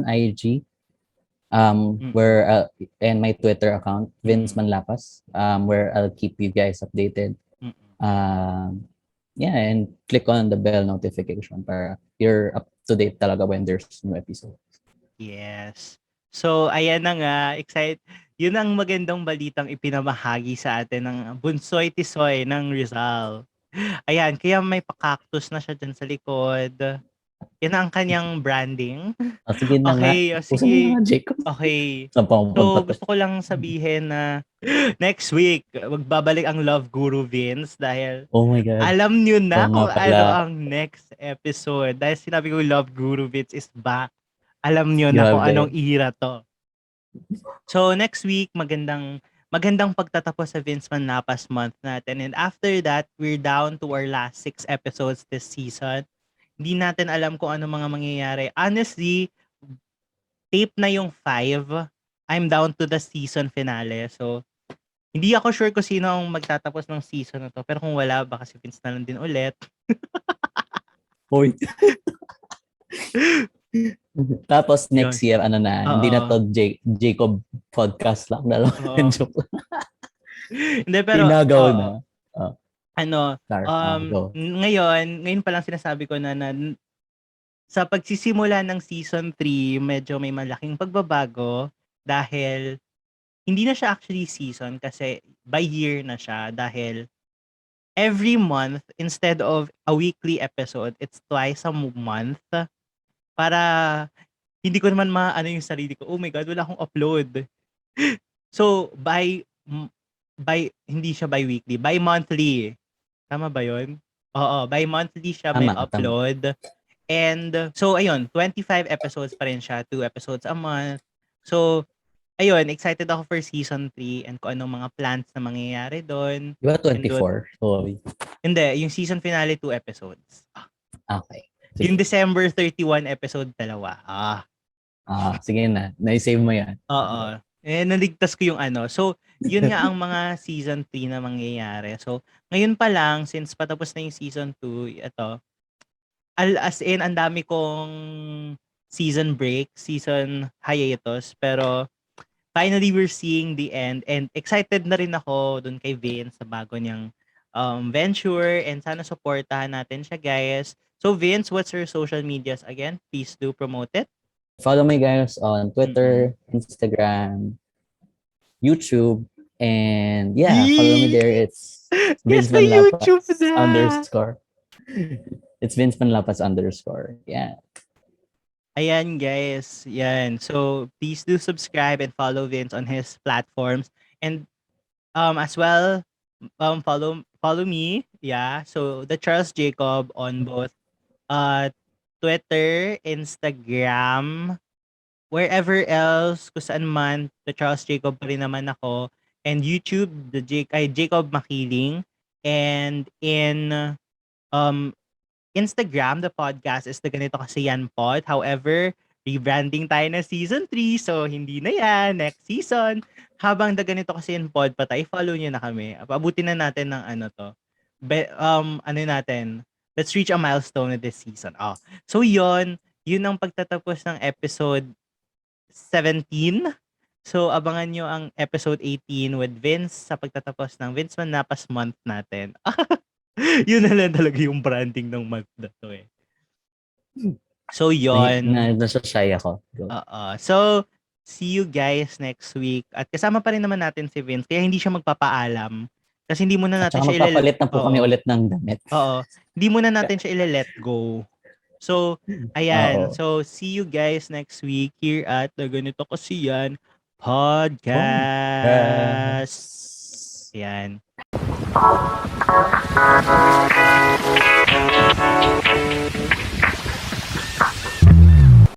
IG, where and my Twitter account, Vince Manlapaz, where I'll keep you guys updated. Yeah, and click on the bell notification para you're up to date talaga when there's new episode. Yes. So ayan na nga, yun ang magandang balitang ipinamahagi sa atin ng Bunsoy Tisoy ng Rizal. Ayan, kaya may pa-cactus na siya dyan sa likod. Yan ang kanyang branding. Sige na nga. Okay, Puso mo na sige. nga, Jacob. Okay. Saan pa So, pupunta to? gusto ko lang sabihin na next week, magbabalik ang Love Guru Vince dahil Oh my God. alam nyo na Oo nga kung pala. ano ang next episode. Dahil sinabi ko Love Guru Vince is back. Alam nyo na kung Grabe. anong era to. So, next week, magandang pagtatapos sa Vince Manlapaz month natin. And after that, we're down to our last 6 episodes this season. Hindi natin alam kung ano mga mangyayari. Honestly, tape na yung 5. I'm down to the season finale. So, hindi ako sure kung sino ang magtatapos ng season na to. Pero kung wala, baka si Vince na lang din ulit. Hoy. Tapos next year, hindi na to Jacob podcast lang. Dalawang joke lang. Hindi, pero, Tinagaw na. ngayon pa lang sinasabi ko na sa pagsisimula ng season 3, medyo may malaking pagbabago dahil hindi na siya actually season kasi by year na siya dahil every month, instead of a weekly episode, it's twice a month para hindi ko naman maano yung sarili ko. Oh my God, wala akong upload. So, hindi siya bi-weekly, bi-monthly. Tama ba yun? Oo, bi-monthly siya may upload. And so, ayun, 25 episodes pa rin siya, 2 episodes a month. So, ayun, excited ako for season 3 and kung anong mga plans na mangyayari doon. Di ba 24? Sorry. Hindi, yung season finale, 2 episodes. Okay. Sige. Yung December 31 episode, 2. Sige na. Na-save mo yan. Oo. Naligtas ko yung ano. So, yun nga ang mga season 3 na mangyayari. So, ngayon pa lang, since patapos na yung season 2, ito, as in, ang dami kong season break, season hiatus, pero finally we're seeing the end and excited na rin ako dun kay Vince sa bago niyang venture and sana supportahan natin siya, guys. So Vince, what's your social medias again? Please do promote it. Follow me guys on Twitter, Instagram, YouTube, and follow me there. It's Vince Manlapaz _ It's Vince Manlapaz _ Yeah. Ayan guys, yan. So please do subscribe and follow Vince on his platforms. And As well, follow me. Yeah. So the Charles Jacob on both uh Twitter, Instagram, wherever else, kung saan man, the Charles Jacob pa rin naman ako. And YouTube, Jacob Maquiling. And in um Instagram, the podcast is the Ganito Kasi Yan Pod. However, rebranding tayo na season 3, so hindi na yan. Next season, habang the Ganito Kasi Yan Pod pa tayo, follow nyo na kami. Pabutin na natin ng ano to. Ano natin, let's reach a milestone this season. So yun ang pagtatapos ng episode 17. So abangan nyo ang episode 18 with Vince sa pagtatapos ng Vince Manlapaz month natin. Yun na lang talaga yung branding ng month na to eh. So yun. Nasasay ako. So see you guys next week. At kasama pa rin naman natin si Vince. Kaya hindi siya magpapaalam. Kasi hindi muna natin siya magpapalit na po kami ulit ng damit. Hindi muna natin siya let go. So, ayan. So, see you guys next week here at the Ganito Kasi Yan Podcast. Ayan.